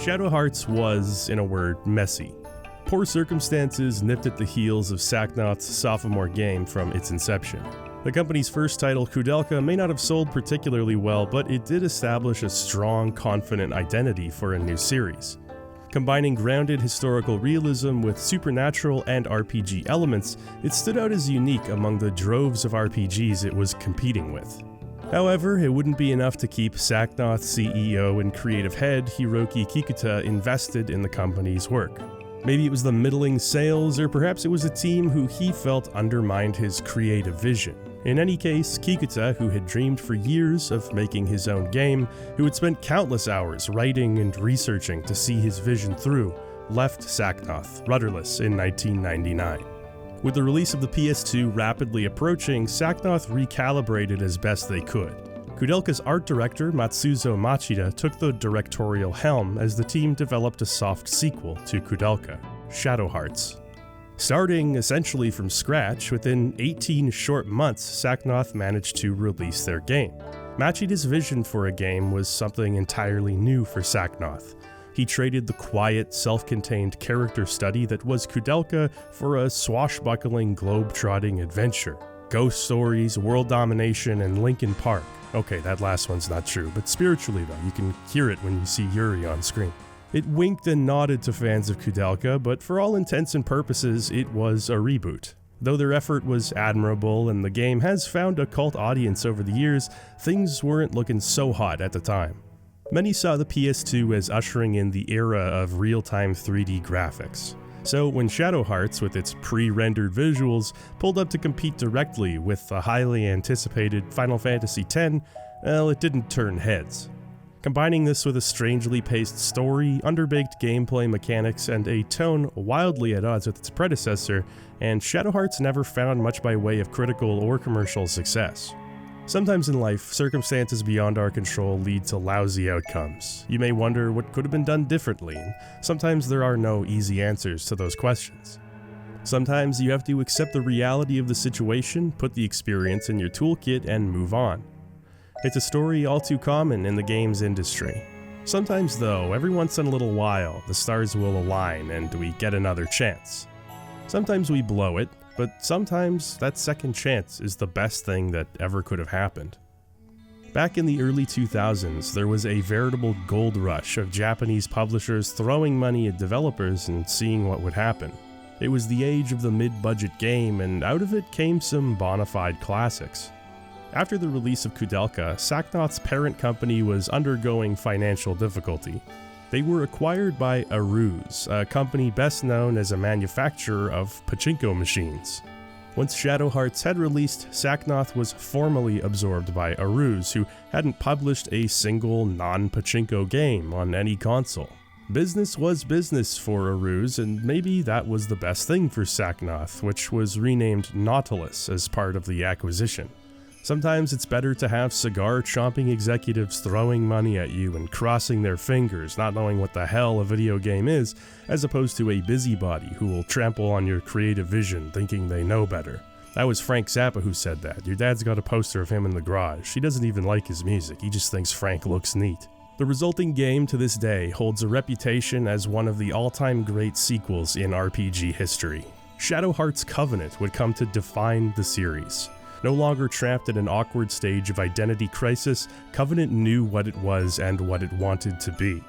Shadow Hearts was, in a word, messy. Poor circumstances nipped at the heels of Sacknoth's sophomore game from its inception. The company's first title, Koudelka, may not have sold particularly well, but it did establish a strong, confident identity for a new series. Combining grounded historical realism with supernatural and RPG elements, it stood out as unique among the droves of RPGs it was competing with. However, it wouldn't be enough to keep Sacknoth CEO and creative head Hiroki Kikuta invested in the company's work. Maybe it was the middling sales, or perhaps it was a team who he felt undermined his creative vision. In any case, Kikuta, who had dreamed for years of making his own game, who had spent countless hours writing and researching to see his vision through, left Sacknoth rudderless in 1999. With the release of the PS2 rapidly approaching, Sacknoth recalibrated as best they could. Koudelka's art director Matsuzo Machida took the directorial helm as the team developed a soft sequel to Koudelka, Shadow Hearts. Starting essentially from scratch, within 18 short months, Sacknoth managed to release their game. Machida's vision for a game was something entirely new for Sacknoth. He traded the quiet, self-contained character study that was Koudelka for a swashbuckling, globe-trotting adventure. Ghost stories, world domination, and Linkin Park. Okay, that last one's not true, but spiritually though, you can hear it when you see Yuri on screen. It winked and nodded to fans of Koudelka, but for all intents and purposes, it was a reboot. Though their effort was admirable and the game has found a cult audience over the years, things weren't looking so hot at the time. Many saw the PS2 as ushering in the era of real-time 3D graphics. So when Shadow Hearts, with its pre-rendered visuals, pulled up to compete directly with the highly anticipated Final Fantasy X, well, it didn't turn heads. Combining this with a strangely paced story, underbaked gameplay mechanics, and a tone wildly at odds with its predecessor, and Shadow Hearts never found much by way of critical or commercial success. Sometimes in life, circumstances beyond our control lead to lousy outcomes. You may wonder what could have been done differently, and sometimes there are no easy answers to those questions. Sometimes you have to accept the reality of the situation, put the experience in your toolkit, and move on. It's a story all too common in the games industry. Sometimes though, every once in a little while, the stars will align and we get another chance. Sometimes we blow it, but sometimes that second chance is the best thing that ever could have happened. Back in the early 2000s, there was a veritable gold rush of Japanese publishers throwing money at developers and seeing what would happen. It was the age of the mid-budget game, and out of it came some bona fide classics. After the release of Koudelka, Sacknoth's parent company was undergoing financial difficulty. They were acquired by Aruze, a company best known as a manufacturer of pachinko machines. Once Shadow Hearts had released, Sacknoth was formally absorbed by Aruze, who hadn't published a single non-pachinko game on any console. Business was business for Aruze, and maybe that was the best thing for Sacknoth, which was renamed Nautilus as part of the acquisition. Sometimes it's better to have cigar-chomping executives throwing money at you and crossing their fingers, not knowing what the hell a video game is, as opposed to a busybody who will trample on your creative vision thinking they know better. That was Frank Zappa who said that. Your dad's got a poster of him in the garage. He doesn't even like his music, he just thinks Frank looks neat. The resulting game to this day holds a reputation as one of the all-time great sequels in RPG history. Shadow Hearts Covenant would come to define the series. No longer trapped at an awkward stage of identity crisis, Covenant knew what it was and what it wanted to be.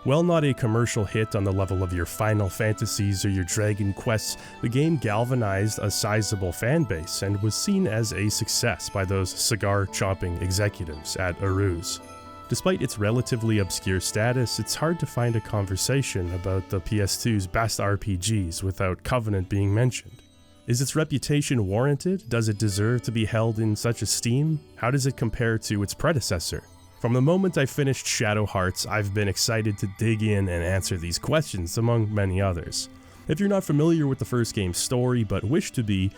While not a commercial hit on the level of your Final Fantasies or your Dragon Quests, the game galvanized a sizable fanbase and was seen as a success by those cigar-chomping executives at Aruze. Despite its relatively obscure status, it's hard to find a conversation about the PS2's best RPGs without Covenant being mentioned. Is its reputation warranted? Does it deserve to be held in such esteem? How does it compare to its predecessor? From the moment I finished Shadow Hearts, I've been excited to dig in and answer these questions, among many others. If you're not familiar with the first game's story but wish to be,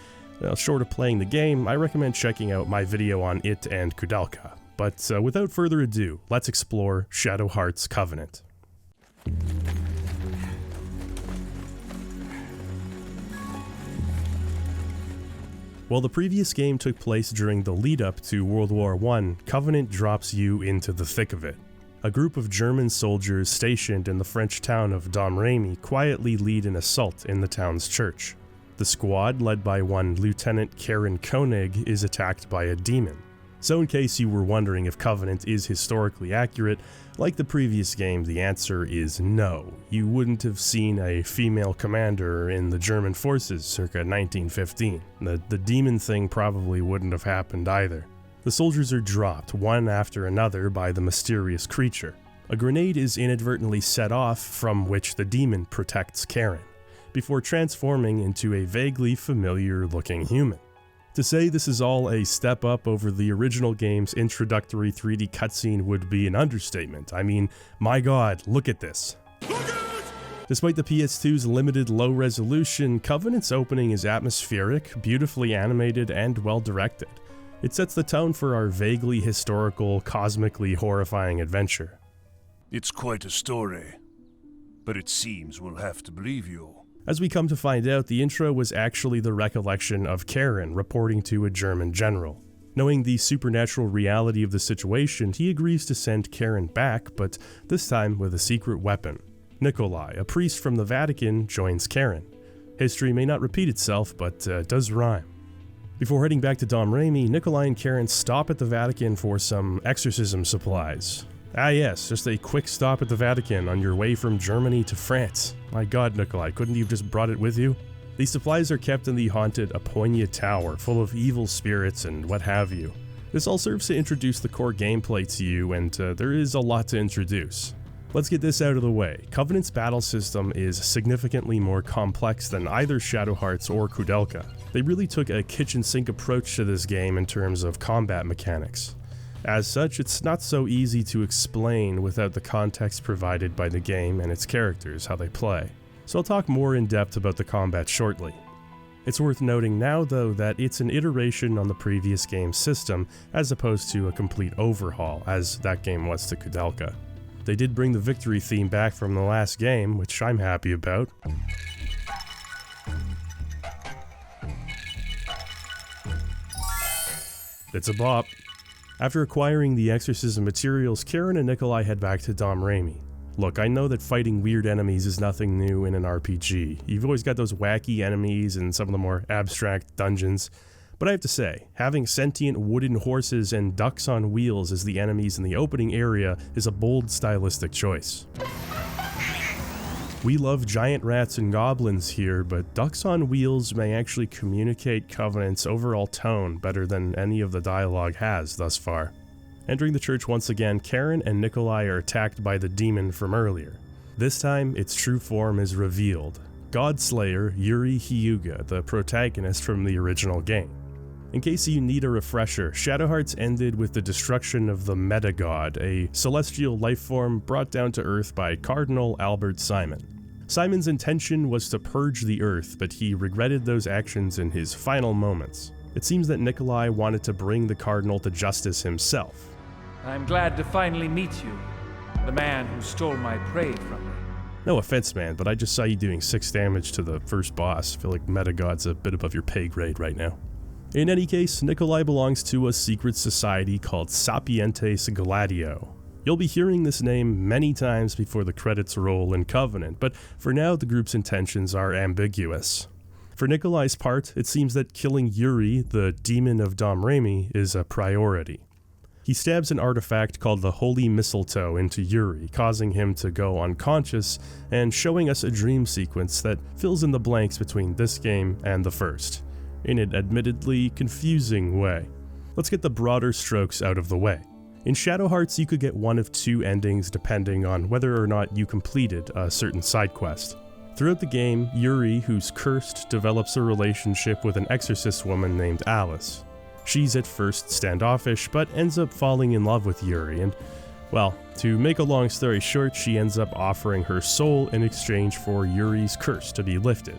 short of playing the game, I recommend checking out my video on it and Koudelka. But without further ado, let's explore Shadow Hearts Covenant. While the previous game took place during the lead-up to World War I, Covenant drops you into the thick of it. A group of German soldiers stationed in the French town of Domrémy quietly lead an assault in the town's church. The squad, led by one Lieutenant Karen Koenig, is attacked by a demon. So in case you were wondering if Covenant is historically accurate, like the previous game, the answer is no. You wouldn't have seen a female commander in the German forces circa 1915. The demon thing probably wouldn't have happened either. The soldiers are dropped one after another by the mysterious creature. A grenade is inadvertently set off, from which the demon protects Karen, before transforming into a vaguely familiar-looking human. To say this is all a step up over the original game's introductory 3D cutscene would be an understatement. I mean, my god, look at this. Despite the PS2's limited low resolution, Covenant's opening is atmospheric, beautifully animated, and well-directed. It sets the tone for our vaguely historical, cosmically horrifying adventure. It's quite a story, but it seems we'll have to believe you. As we come to find out, the intro was actually the recollection of Karen reporting to a German general. Knowing the supernatural reality of the situation, he agrees to send Karen back, but this time with a secret weapon. Nikolai, a priest from the Vatican, joins Karen. History may not repeat itself, but does rhyme. Before heading back to Domrémy, Nikolai and Karen stop at the Vatican for some exorcism supplies. Ah yes, just a quick stop at the Vatican on your way from Germany to France. My god, Nikolai, couldn't you have just brought it with you? These supplies are kept in the haunted Aponia Tower, full of evil spirits and what have you. This all serves to introduce the core gameplay to you, and there is a lot to introduce. Let's get this out of the way. Covenant's battle system is significantly more complex than either Shadow Hearts or Koudelka. They really took a kitchen sink approach to this game in terms of combat mechanics. As such, it's not so easy to explain without the context provided by the game and its characters, how they play. So I'll talk more in depth about the combat shortly. It's worth noting now though that it's an iteration on the previous game's system as opposed to a complete overhaul, as that game was to Koudelka. They did bring the victory theme back from the last game, which I'm happy about. It's a bop. After acquiring the exorcism materials, Karen and Nikolai head back to Domrémy. Look, I know that fighting weird enemies is nothing new in an RPG. You've always got those wacky enemies and some of the more abstract dungeons. But I have to say, having sentient wooden horses and ducks on wheels as the enemies in the opening area is a bold stylistic choice. We love giant rats and goblins here, but ducks on wheels may actually communicate Covenant's overall tone better than any of the dialogue has thus far. Entering the church once again, Karen and Nikolai are attacked by the demon from earlier. This time, its true form is revealed. Godslayer Yuri Hyuga, the protagonist from the original game. In case you need a refresher, Shadow Hearts ended with the destruction of the Meta-God, a celestial lifeform brought down to Earth by Cardinal Albert Simon. Simon's intention was to purge the Earth, but he regretted those actions in his final moments. It seems that Nikolai wanted to bring the Cardinal to justice himself. I'm glad to finally meet you, the man who stole my prey from me. No offense, man, but I just saw you doing 6 damage to the first boss. I feel like Meta-God's a bit above your pay grade right now. In any case, Nikolai belongs to a secret society called Sapientes Gladio. You'll be hearing this name many times before the credits roll in Covenant, but for now the group's intentions are ambiguous. For Nikolai's part, it seems that killing Yuri, the demon of Domrémy, is a priority. He stabs an artifact called the Holy Mistletoe into Yuri, causing him to go unconscious and showing us a dream sequence that fills in the blanks between this game and the first, in an admittedly confusing way. Let's get the broader strokes out of the way. In Shadow Hearts, you could get one of 2 endings depending on whether or not you completed a certain side quest. Throughout the game, Yuri, who's cursed, develops a relationship with an exorcist woman named Alice. She's at first standoffish, but ends up falling in love with Yuri, and, well, to make a long story short, she ends up offering her soul in exchange for Yuri's curse to be lifted.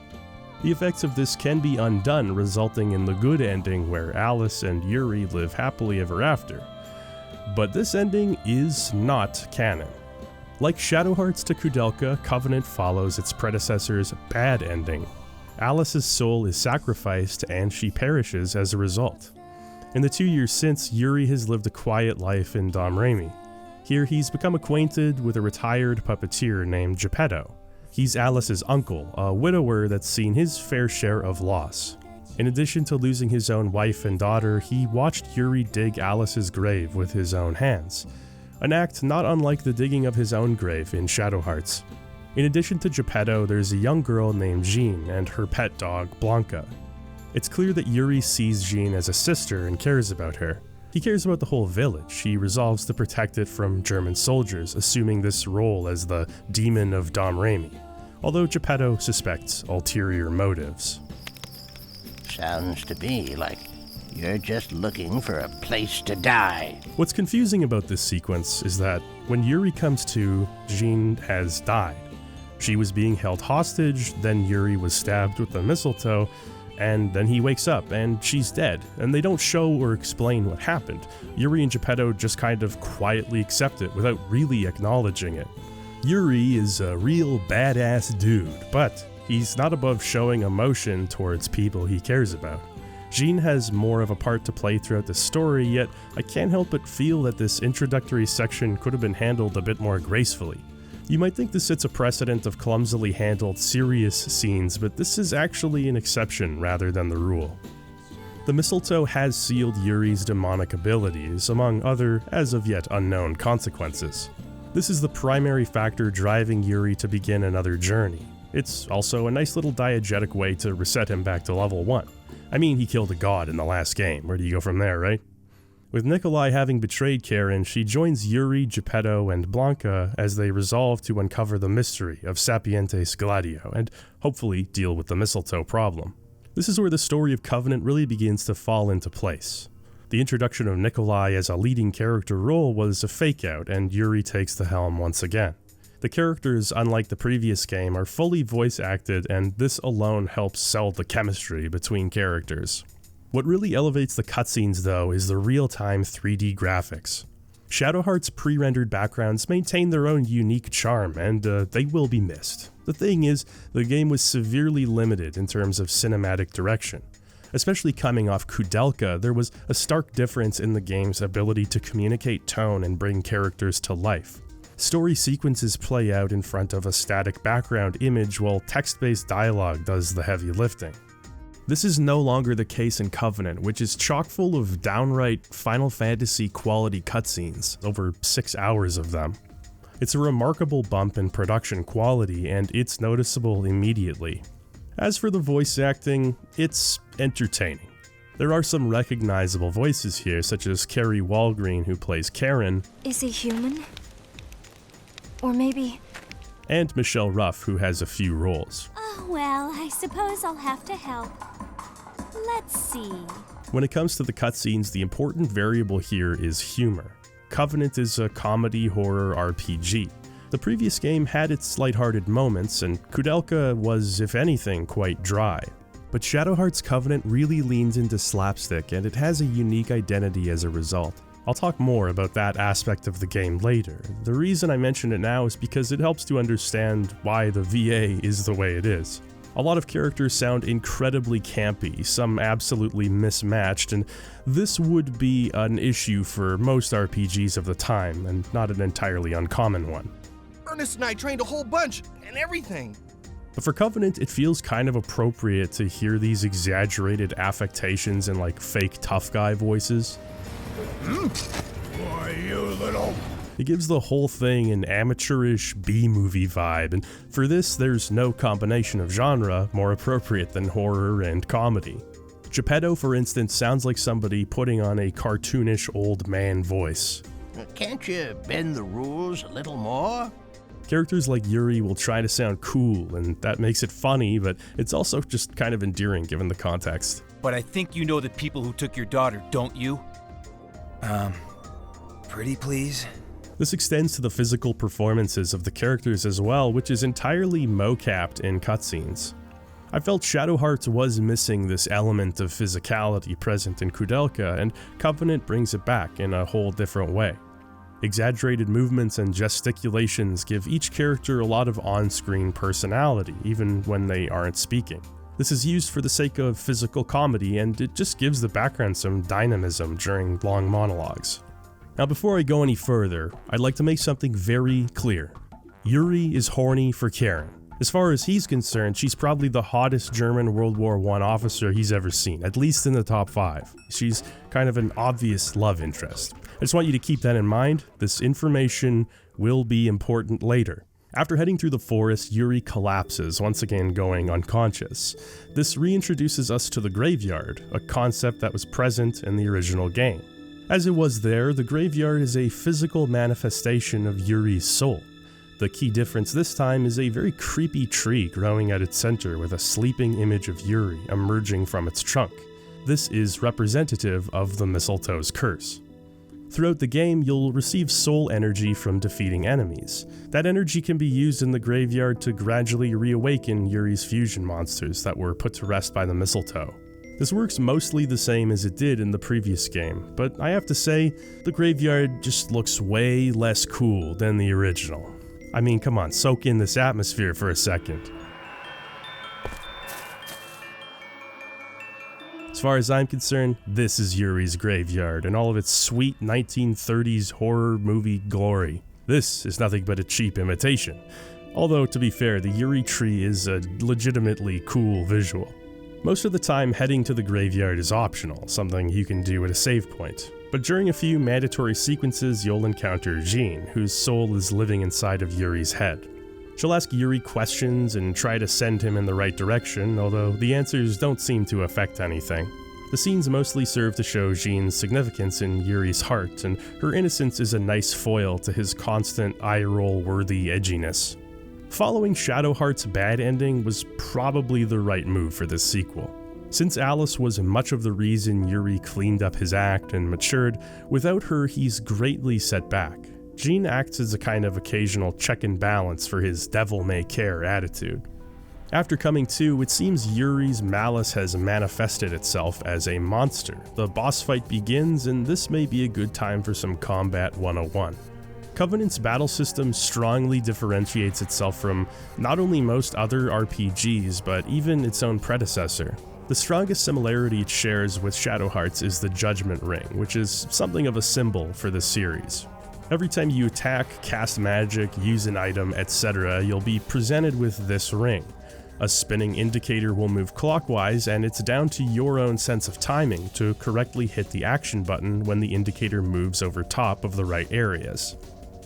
The effects of this can be undone, resulting in the good ending where Alice and Yuri live happily ever after. But this ending is not canon. Like Shadow Hearts to Koudelka, Covenant follows its predecessor's bad ending. Alice's soul is sacrificed and she perishes as a result. In the 2 years since, Yuri has lived a quiet life in Domrémy. Here he's become acquainted with a retired puppeteer named Geppetto. He's Alice's uncle, a widower that's seen his fair share of loss. In addition to losing his own wife and daughter, he watched Yuri dig Alice's grave with his own hands, an act not unlike the digging of his own grave in Shadow Hearts. In addition to Geppetto, there's a young girl named Jean and her pet dog, Blanca. It's clear that Yuri sees Jean as a sister and cares about her. He cares about the whole village. He resolves to protect it from German soldiers, assuming this role as the demon of Dom Raimi, although Geppetto suspects ulterior motives. Sounds to me like you're just looking for a place to die. What's confusing about this sequence is that when Yuri comes to, Jean has died. She was being held hostage, then Yuri was stabbed with the mistletoe, and then he wakes up and she's dead, and they don't show or explain what happened. Yuri and Geppetto just kind of quietly accept it without really acknowledging it. Yuri is a real badass dude, but he's not above showing emotion towards people he cares about. Jean has more of a part to play throughout the story, yet I can't help but feel that this introductory section could have been handled a bit more gracefully. You might think this sets a precedent of clumsily handled serious scenes, but this is actually an exception rather than the rule. The mistletoe has sealed Yuri's demonic abilities, among other, as of yet unknown, consequences. This is the primary factor driving Yuri to begin another journey. It's also a nice little diegetic way to reset him back to level 1. I mean, he killed a god in the last game. Where do you go from there, right? With Nikolai having betrayed Karen, she joins Yuri, Geppetto, and Blanca as they resolve to uncover the mystery of Sapientes Gladio and hopefully deal with the mistletoe problem. This is where the story of Covenant really begins to fall into place. The introduction of Nikolai as a leading character role was a fake-out, and Yuri takes the helm once again. The characters, unlike the previous game, are fully voice-acted, and this alone helps sell the chemistry between characters. What really elevates the cutscenes, though, is the real-time 3D graphics. Shadow Hearts' pre-rendered backgrounds maintain their own unique charm, and they will be missed. The thing is, the game was severely limited in terms of cinematic direction. Especially coming off Koudelka, there was a stark difference in the game's ability to communicate tone and bring characters to life. Story sequences play out in front of a static background image while text-based dialogue does the heavy lifting. This is no longer the case in Covenant, which is chock full of downright Final Fantasy quality cutscenes, over 6 hours of them. It's a remarkable bump in production quality, and it's noticeable immediately. As for the voice acting, it's entertaining. There are some recognizable voices here, such as Carrie Walgreen, who plays Karen. Is he human? Or maybe... And Michelle Ruff, who has a few roles. Oh, well, I suppose I'll have to help. Let's see. When it comes to the cutscenes, the important variable here is humor. Covenant is a comedy horror RPG. The previous game had its lighthearted moments, and Koudelka was, if anything, quite dry. But Shadow Hearts Covenant really leans into slapstick, and it has a unique identity as a result. I'll talk more about that aspect of the game later. The reason I mention it now is because it helps to understand why the VA is the way it is. A lot of characters sound incredibly campy, some absolutely mismatched, and this would be an issue for most RPGs of the time, and not an entirely uncommon one. Ernest and I trained a whole bunch, and everything. But for Covenant, it feels kind of appropriate to hear these exaggerated affectations and like fake tough guy voices. Why, you little... It gives the whole thing an amateurish B-movie vibe, and for this there's no combination of genre more appropriate than horror and comedy. Geppetto, for instance, sounds like somebody putting on a cartoonish old man voice. Can't you bend the rules a little more? Characters like Yuri will try to sound cool, and that makes it funny, but it's also just kind of endearing given the context. But I think you know the people who took your daughter, don't you? Pretty please? This extends to the physical performances of the characters as well, which is entirely mo-capped in cutscenes. I felt Shadow Hearts was missing this element of physicality present in Koudelka, and Covenant brings it back in a whole different way. Exaggerated movements and gesticulations give each character a lot of on-screen personality, even when they aren't speaking. This is used for the sake of physical comedy, and it just gives the background some dynamism during long monologues. Now before I go any further, I'd like to make something very clear. Yuri is horny for Karen. As far as he's concerned, she's probably the hottest German World War I officer he's ever seen, at least in the top 5. She's kind of an obvious love interest. I just want you to keep that in mind. This information will be important later. After heading through the forest, Yuri collapses, once again going unconscious. This reintroduces us to the graveyard, a concept that was present in the original game. As it was there, the graveyard is a physical manifestation of Yuri's soul. The key difference this time is a very creepy tree growing at its center with a sleeping image of Yuri emerging from its trunk. This is representative of the mistletoe's curse. Throughout the game, you'll receive soul energy from defeating enemies. That energy can be used in the graveyard to gradually reawaken Yuri's fusion monsters that were put to rest by the mistletoe. This works mostly the same as it did in the previous game, but I have to say, the graveyard just looks way less cool than the original. I mean, come on, soak in this atmosphere for a second. As far as I'm concerned, this is Yuri's graveyard in all of its sweet 1930s horror movie glory. This is nothing but a cheap imitation. Although, to be fair, the Yuri tree is a legitimately cool visual. Most of the time, heading to the graveyard is optional, something you can do at a save point. But during a few mandatory sequences, you'll encounter Jean, whose soul is living inside of Yuri's head. She'll ask Yuri questions and try to send him in the right direction, although the answers don't seem to affect anything. The scenes mostly serve to show Jean's significance in Yuri's heart, and her innocence is a nice foil to his constant eye-roll-worthy edginess. Following Shadowheart's bad ending was probably the right move for this sequel. Since Alice was much of the reason Yuri cleaned up his act and matured, without her he's greatly set back. Jean acts as a kind of occasional check and balance for his devil-may-care attitude. After coming to, it seems Yuri's malice has manifested itself as a monster. The boss fight begins, and this may be a good time for some Combat 101. Covenant's battle system strongly differentiates itself from not only most other RPGs, but even its own predecessor. The strongest similarity it shares with Shadowheart's is the Judgment Ring, which is something of a symbol for the series. Every time you attack, cast magic, use an item, etc., you'll be presented with this ring. A spinning indicator will move clockwise, and it's down to your own sense of timing to correctly hit the action button when the indicator moves over top of the right areas.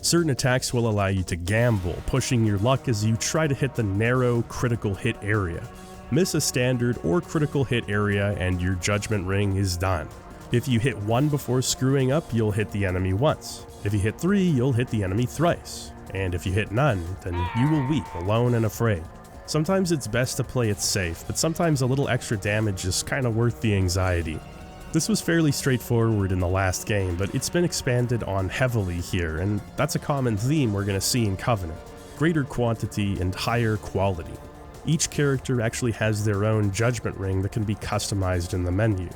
Certain attacks will allow you to gamble, pushing your luck as you try to hit the narrow, critical hit area. Miss a standard or critical hit area and your Judgment Ring is done. If you hit 1 before screwing up, you'll hit the enemy once. If you hit 3, you'll hit the enemy thrice. And if you hit none, then you will weep alone and afraid. Sometimes it's best to play it safe, but sometimes a little extra damage is kinda worth the anxiety. This was fairly straightforward in the last game, but it's been expanded on heavily here, and that's a common theme we're gonna see in Covenant. Greater quantity and higher quality. Each character actually has their own Judgment Ring that can be customized in the menu.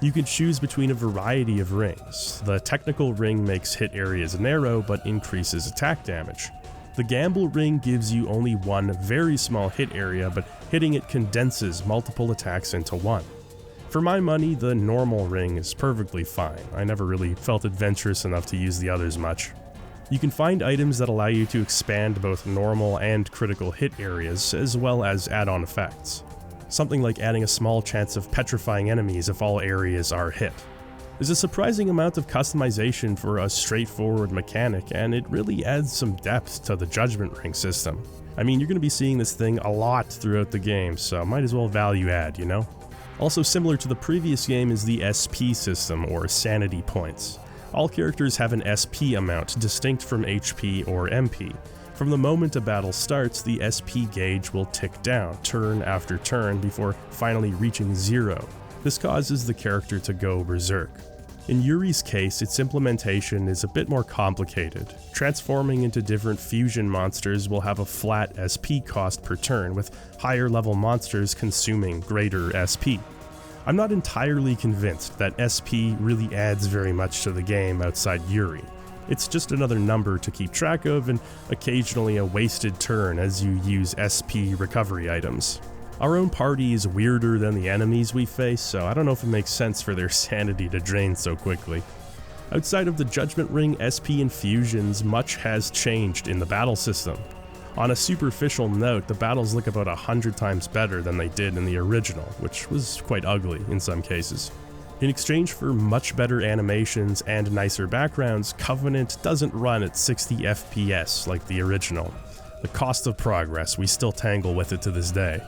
You can choose between a variety of rings. The technical ring makes hit areas narrow but increases attack damage. The Gamble Ring gives you only one very small hit area, but hitting it condenses multiple attacks into one. For my money, the normal ring is perfectly fine. I never really felt adventurous enough to use the others much. You can find items that allow you to expand both normal and critical hit areas, as well as add-on effects. Something like adding a small chance of petrifying enemies if all areas are hit. There's a surprising amount of customization for a straightforward mechanic, and it really adds some depth to the Judgment Ring system. I mean, you're going to be seeing this thing a lot throughout the game, so might as well value add, you know? Also similar to the previous game is the SP system, or sanity points. All characters have an SP amount distinct from HP or MP. From the moment a battle starts, the SP gauge will tick down turn after turn before finally reaching 0. This causes the character to go berserk. In Yuri's case, its implementation is a bit more complicated. Transforming into different fusion monsters will have a flat SP cost per turn, with higher level monsters consuming greater SP. I'm not entirely convinced that SP really adds very much to the game outside Yuri. It's just another number to keep track of and occasionally a wasted turn as you use SP recovery items. Our own party is weirder than the enemies we face, so I don't know if it makes sense for their sanity to drain so quickly. Outside of the Judgment Ring SP infusions, much has changed in the battle system. On a superficial note, the battles look about 100 times better than they did in the original, which was quite ugly in some cases. In exchange for much better animations and nicer backgrounds, Covenant doesn't run at 60 FPS like the original. The cost of progress, we still tangle with it to this day.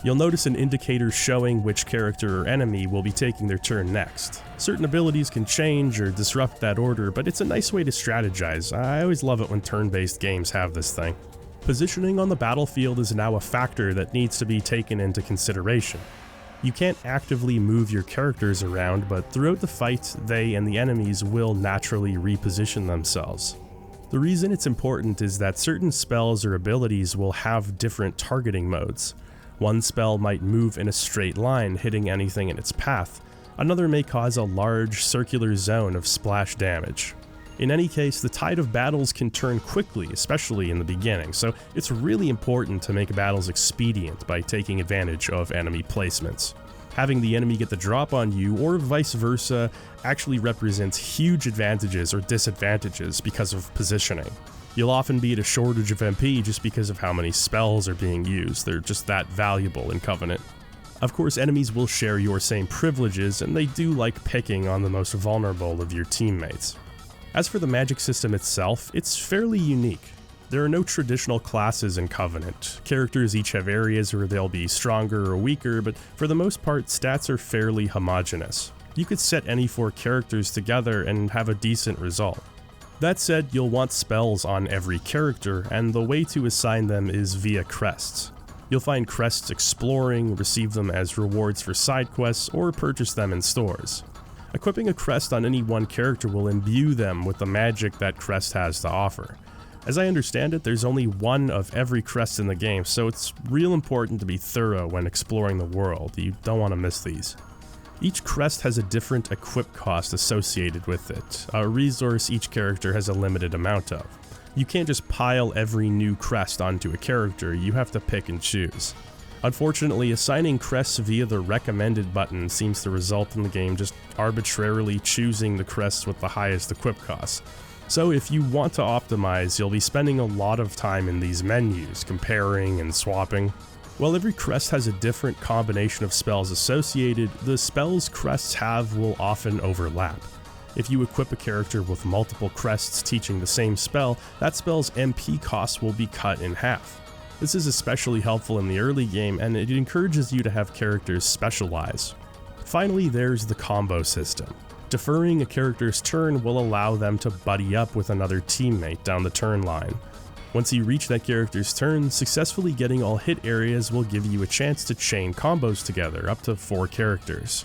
You'll notice an indicator showing which character or enemy will be taking their turn next. Certain abilities can change or disrupt that order, but it's a nice way to strategize. I always love it when turn-based games have this thing. Positioning on the battlefield is now a factor that needs to be taken into consideration. You can't actively move your characters around, but throughout the fight, they and the enemies will naturally reposition themselves. The reason it's important is that certain spells or abilities will have different targeting modes. One spell might move in a straight line, hitting anything in its path. Another may cause a large circular zone of splash damage. In any case, the tide of battles can turn quickly, especially in the beginning, so it's really important to make battles expedient by taking advantage of enemy placements. Having the enemy get the drop on you, or vice versa, actually represents huge advantages or disadvantages because of positioning. You'll often be at a shortage of MP just because of how many spells are being used. They're just that valuable in Covenant. Of course, enemies will share your same privileges, and they do like picking on the most vulnerable of your teammates. As for the magic system itself, it's fairly unique. There are no traditional classes in Covenant. Characters each have areas where they'll be stronger or weaker, but for the most part, stats are fairly homogeneous. You could set any 4 characters together and have a decent result. That said, you'll want spells on every character, and the way to assign them is via crests. You'll find crests exploring, receive them as rewards for side quests, or purchase them in stores. Equipping a crest on any one character will imbue them with the magic that crest has to offer. As I understand it, there's only one of every crest in the game, so it's real important to be thorough when exploring the world. You don't want to miss these. Each crest has a different equip cost associated with it, a resource each character has a limited amount of. You can't just pile every new crest onto a character, you have to pick and choose. Unfortunately, assigning crests via the recommended button seems to result in the game just arbitrarily choosing the crests with the highest equip costs. So if you want to optimize, you'll be spending a lot of time in these menus, comparing and swapping. While every crest has a different combination of spells associated, the spells crests have will often overlap. If you equip a character with multiple crests teaching the same spell, that spell's MP cost will be cut in half. This is especially helpful in the early game, and it encourages you to have characters specialize. Finally, there's the combo system. Deferring a character's turn will allow them to buddy up with another teammate down the turn line. Once you reach that character's turn, successfully getting all hit areas will give you a chance to chain combos together, up to 4 characters.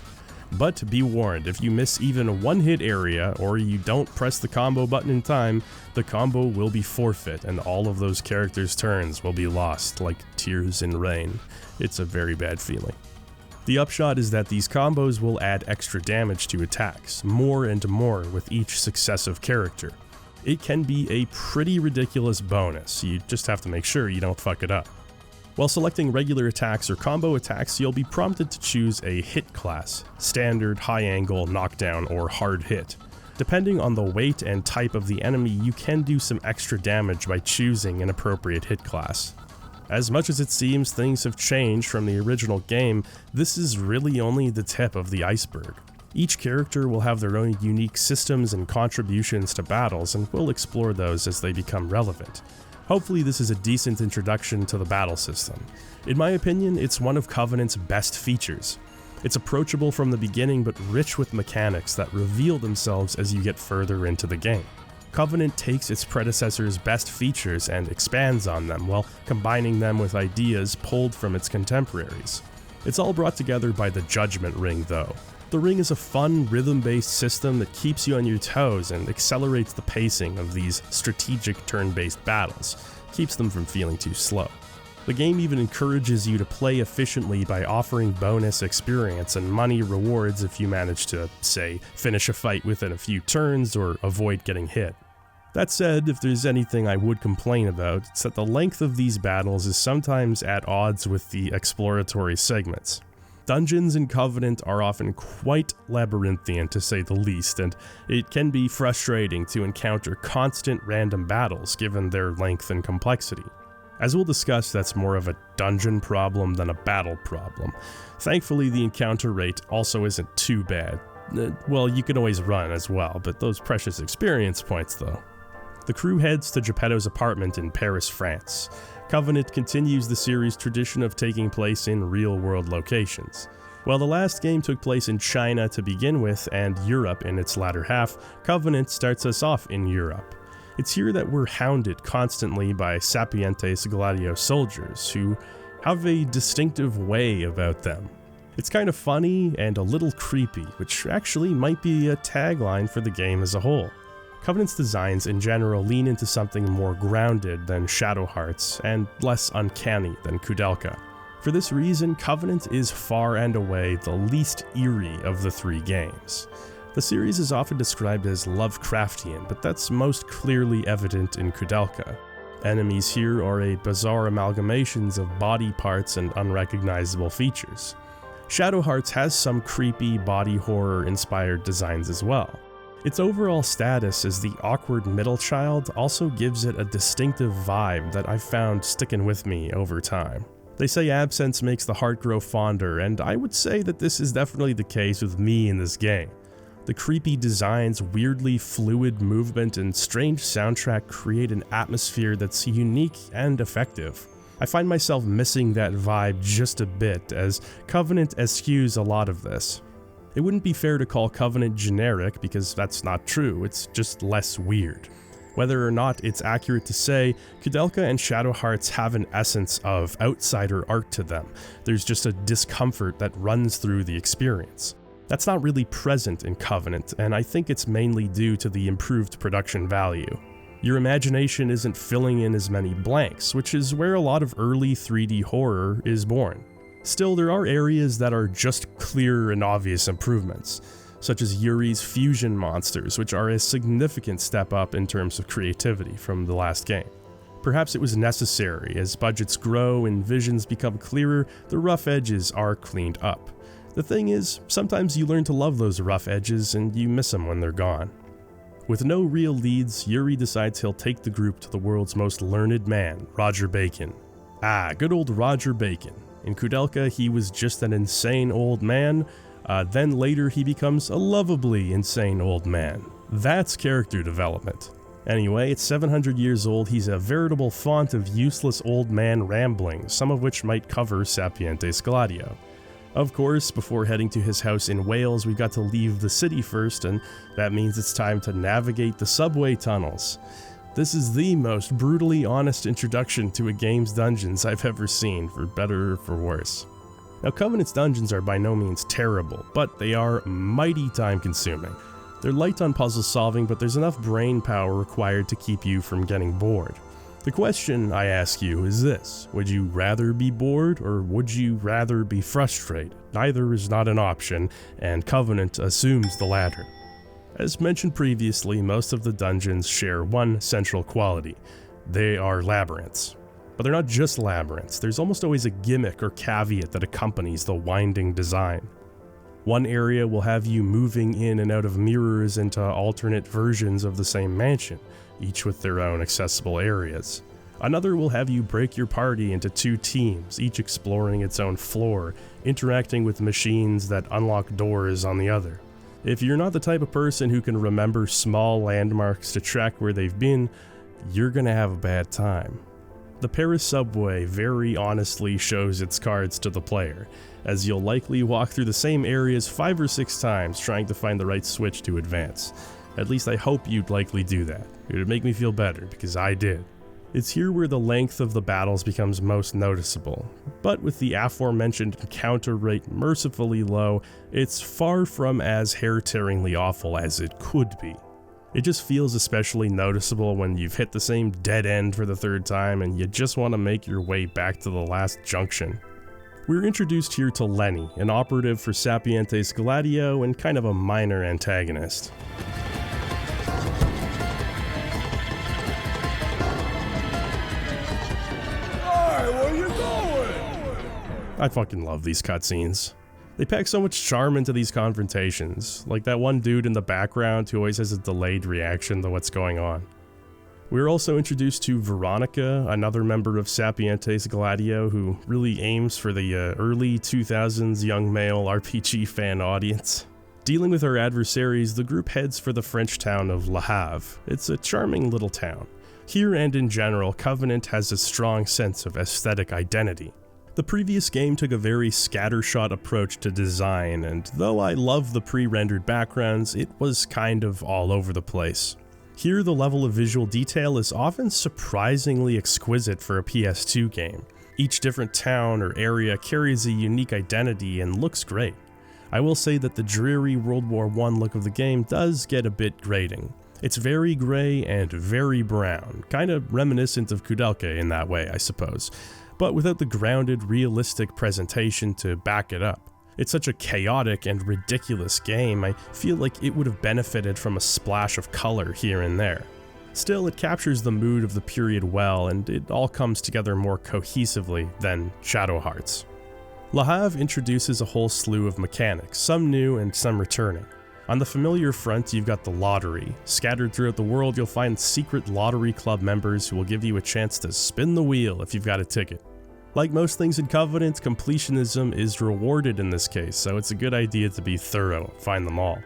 But be warned, if you miss even one hit area, or you don't press the combo button in time, the combo will be forfeit and all of those characters' turns will be lost, like tears in rain. It's a very bad feeling. The upshot is that these combos will add extra damage to attacks, more and more with each successive character. It can be a pretty ridiculous bonus, you just have to make sure you don't fuck it up. While selecting regular attacks or combo attacks, you'll be prompted to choose a hit class: standard, high angle, knockdown, or hard hit. Depending on the weight and type of the enemy, you can do some extra damage by choosing an appropriate hit class. As much as it seems things have changed from the original game, this is really only the tip of the iceberg. Each character will have their own unique systems and contributions to battles, and we'll explore those as they become relevant. Hopefully this is a decent introduction to the battle system. In my opinion, it's one of Covenant's best features. It's approachable from the beginning, but rich with mechanics that reveal themselves as you get further into the game. Covenant takes its predecessor's best features and expands on them, while combining them with ideas pulled from its contemporaries. It's all brought together by the Judgment Ring, though. The ring is a fun, rhythm-based system that keeps you on your toes and accelerates the pacing of these strategic turn-based battles, keeps them from feeling too slow. The game even encourages you to play efficiently by offering bonus experience and money rewards if you manage to, say, finish a fight within a few turns or avoid getting hit. That said, if there's anything I would complain about, it's that the length of these battles is sometimes at odds with the exploratory segments. Dungeons in Covenant are often quite labyrinthian to say the least, and it can be frustrating to encounter constant random battles given their length and complexity. As we'll discuss, that's more of a dungeon problem than a battle problem. Thankfully, the encounter rate also isn't too bad. Well, you can always run as well, but those precious experience points though. The crew heads to Geppetto's apartment in Paris, France. Covenant continues the series' tradition of taking place in real-world locations. While the last game took place in China to begin with and Europe in its latter half, Covenant starts us off in Europe. It's here that we're hounded constantly by Sapientes Gladio soldiers, who have a distinctive way about them. It's kind of funny and a little creepy, which actually might be a tagline for the game as a whole. Covenant's designs in general lean into something more grounded than Shadow Hearts and less uncanny than Koudelka. For this reason, Covenant is far and away the least eerie of the three games. The series is often described as Lovecraftian, but that's most clearly evident in Koudelka. Enemies here are a bizarre amalgamations of body parts and unrecognizable features. Shadow Hearts has some creepy body horror-inspired designs as well. Its overall status as the awkward middle child also gives it a distinctive vibe that I've found sticking with me over time. They say absence makes the heart grow fonder, and I would say that this is definitely the case with me in this game. The creepy designs, weirdly fluid movement, and strange soundtrack create an atmosphere that's unique and effective. I find myself missing that vibe just a bit, as Covenant eschews a lot of this. It wouldn't be fair to call Covenant generic because that's not true, it's just less weird. Whether or not it's accurate to say, Koudelka and Shadow Hearts have an essence of outsider art to them. There's just a discomfort that runs through the experience. That's not really present in Covenant, and I think it's mainly due to the improved production value. Your imagination isn't filling in as many blanks, which is where a lot of early 3D horror is born. Still, there are areas that are just clear and obvious improvements, such as Yuri's fusion monsters, which are a significant step up in terms of creativity from the last game. Perhaps it was necessary. As budgets grow and visions become clearer, the rough edges are cleaned up. The thing is, sometimes you learn to love those rough edges and you miss them when they're gone. With no real leads, Yuri decides he'll take the group to the world's most learned man, Roger Bacon. Good old Roger Bacon. In Koudelka, he was just an insane old man, then later he becomes a lovably insane old man. That's character development. Anyway, at 700 years old, he's a veritable font of useless old man ramblings, some of which might cover Sapientes Gladio. Of course, before heading to his house in Wales, we've got to leave the city first, and that means it's time to navigate the subway tunnels. This is the most brutally honest introduction to a game's dungeons I've ever seen, for better or for worse. Now, Covenant's dungeons are by no means terrible, but they are mighty time-consuming. They're light on puzzle solving, but there's enough brain power required to keep you from getting bored. The question I ask you is this: would you rather be bored, or would you rather be frustrated? Neither is not an option, and Covenant assumes the latter. As mentioned previously, most of the dungeons share one central quality: they are labyrinths. But they're not just labyrinths, there's almost always a gimmick or caveat that accompanies the winding design. One area will have you moving in and out of mirrors into alternate versions of the same mansion, each with their own accessible areas. Another will have you break your party into two teams, each exploring its own floor, interacting with machines that unlock doors on the other. If you're not the type of person who can remember small landmarks to track where they've been, you're gonna have a bad time. The Paris subway very honestly shows its cards to the player, as you'll likely walk through the same areas 5 or 6 times trying to find the right switch to advance. At least I hope you'd likely do that. It would make me feel better, because I did. It's here where the length of the battles becomes most noticeable, but with the aforementioned encounter rate mercifully low, it's far from as hair-tearingly awful as it could be. It just feels especially noticeable when you've hit the same dead end for the 3rd time and you just want to make your way back to the last junction. We're introduced here to Lenny, an operative for Sapientes Gladio and kind of a minor antagonist. I fucking love these cutscenes. They pack so much charm into these confrontations, like that one dude in the background who always has a delayed reaction to what's going on. We're also introduced to Veronica, another member of Sapientes Gladio, who really aims for the early 2000s young male RPG fan audience. Dealing with our adversaries, the group heads for the French town of Le Havre. It's a charming little town. Here and in general, Covenant has a strong sense of aesthetic identity. The previous game took a very scattershot approach to design, and though I love the pre-rendered backgrounds, it was kind of all over the place. Here, the level of visual detail is often surprisingly exquisite for a PS2 game. Each different town or area carries a unique identity and looks great. I will say that the dreary World War I look of the game does get a bit grating. It's very gray and very brown, kind of reminiscent of Koudelka in that way, I suppose, but without the grounded, realistic presentation to back it up. It's such a chaotic and ridiculous game, I feel like it would have benefited from a splash of color here and there. Still, it captures the mood of the period well, and it all comes together more cohesively than Shadow Hearts. Le Havre introduces a whole slew of mechanics, some new and some returning. On the familiar front, you've got the lottery. Scattered throughout the world, you'll find secret lottery club members who will give you a chance to spin the wheel if you've got a ticket. Like most things in Covenant, completionism is rewarded in this case, so it's a good idea to be thorough, find them all.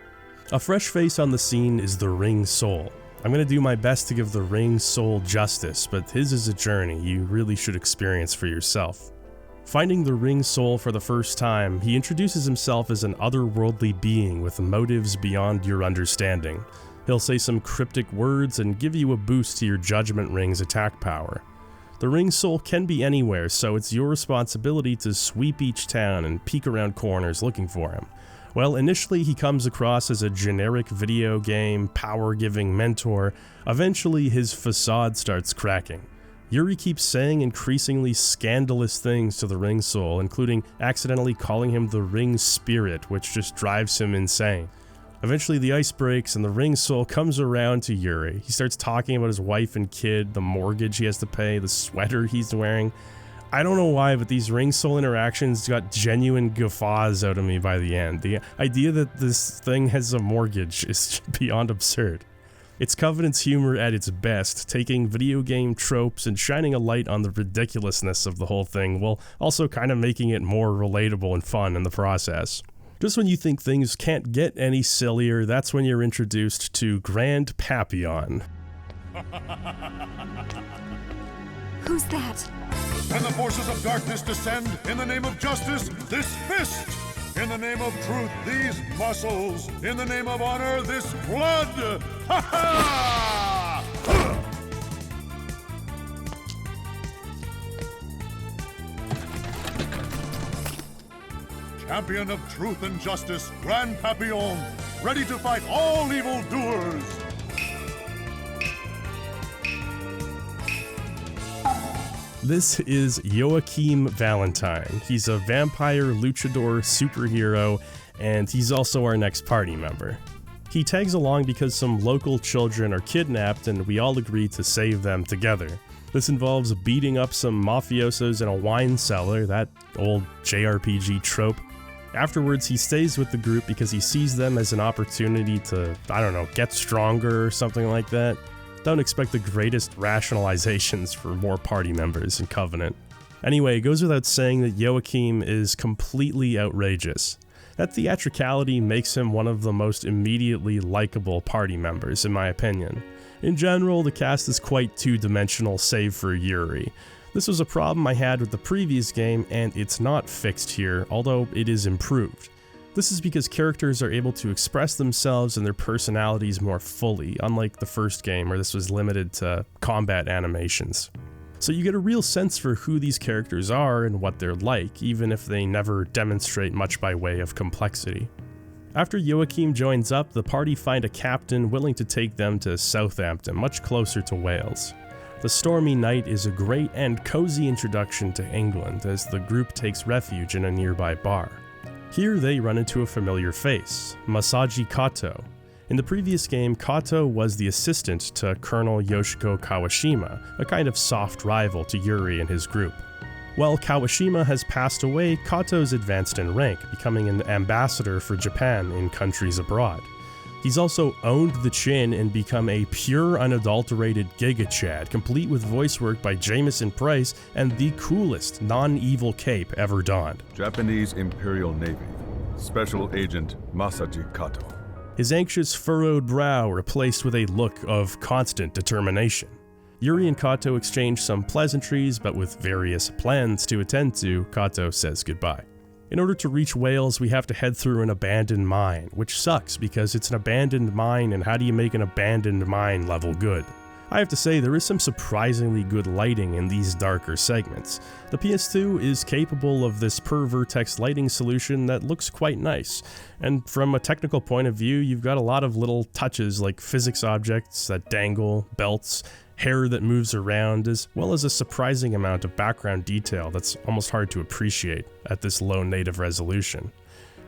A fresh face on the scene is the Ring Soul. I'm going to do my best to give the Ring Soul justice, but his is a journey you really should experience for yourself. Finding the Ring Soul for the first time, he introduces himself as an otherworldly being with motives beyond your understanding. He'll say some cryptic words and give you a boost to your Judgment Ring's attack power. The Ring Soul can be anywhere, so it's your responsibility to sweep each town and peek around corners looking for him. Well, initially he comes across as a generic video game, power-giving mentor. Eventually his facade starts cracking. Yuri keeps saying increasingly scandalous things to the Ring Soul, including accidentally calling him the Ring Spirit, which just drives him insane. Eventually the ice breaks and the Ring Soul comes around to Yuri. He starts talking about his wife and kid, the mortgage he has to pay, the sweater he's wearing. I don't know why, but these Ring Soul interactions got genuine guffaws out of me by the end. The idea that this thing has a mortgage is beyond absurd. It's Covenant's humor at its best, taking video game tropes and shining a light on the ridiculousness of the whole thing, while also kind of making it more relatable and fun in the process. Just when you think things can't get any sillier, that's when you're introduced to Grand Papillon. Who's that? When the forces of darkness descend, in the name of justice, this fist! In the name of truth, these muscles! In the name of honor, this blood! Ha ha! Champion of truth and justice, Grand Papillon, ready to fight all evildoers! This is Joachim Valentine. He's a vampire luchador superhero, and he's also our next party member. He tags along because some local children are kidnapped and we all agree to save them together. This involves beating up some mafiosos in a wine cellar, that old JRPG trope. Afterwards, he stays with the group because he sees them as an opportunity to, get stronger or something like that. Don't expect the greatest rationalizations for more party members in Covenant. Anyway, it goes without saying that Joachim is completely outrageous. That theatricality makes him one of the most immediately likable party members, in my opinion. In general, the cast is quite two-dimensional save for Yuri. This was a problem I had with the previous game, and it's not fixed here, although it is improved. This is because characters are able to express themselves and their personalities more fully, unlike the first game where this was limited to combat animations. So you get a real sense for who these characters are and what they're like, even if they never demonstrate much by way of complexity. After Joachim joins up, the party find a captain willing to take them to Southampton, much closer to Wales. The stormy night is a great and cozy introduction to England as the group takes refuge in a nearby bar. Here they run into a familiar face, Masaji Kato. In the previous game, Kato was the assistant to Colonel Yoshiko Kawashima, a kind of soft rival to Yuri and his group. While Kawashima has passed away, Kato's advanced in rank, becoming an ambassador for Japan in countries abroad. He's also owned the chin and become a pure, unadulterated Giga Chad, complete with voice work by Jamieson Price and the coolest non-evil cape ever donned. Japanese Imperial Navy, Special Agent Masaji Kato. His anxious, furrowed brow replaced with a look of constant determination. Yuri and Kato exchange some pleasantries, but with various plans to attend to, Kato says goodbye. In order to reach Wales, we have to head through an abandoned mine, which sucks because it's an abandoned mine, and how do you make an abandoned mine level good? I have to say, there is some surprisingly good lighting in these darker segments. The PS2 is capable of this per-vertex lighting solution that looks quite nice, and from a technical point of view, you've got a lot of little touches like physics objects that dangle, belts, hair that moves around, as well as a surprising amount of background detail that's almost hard to appreciate at this low native resolution.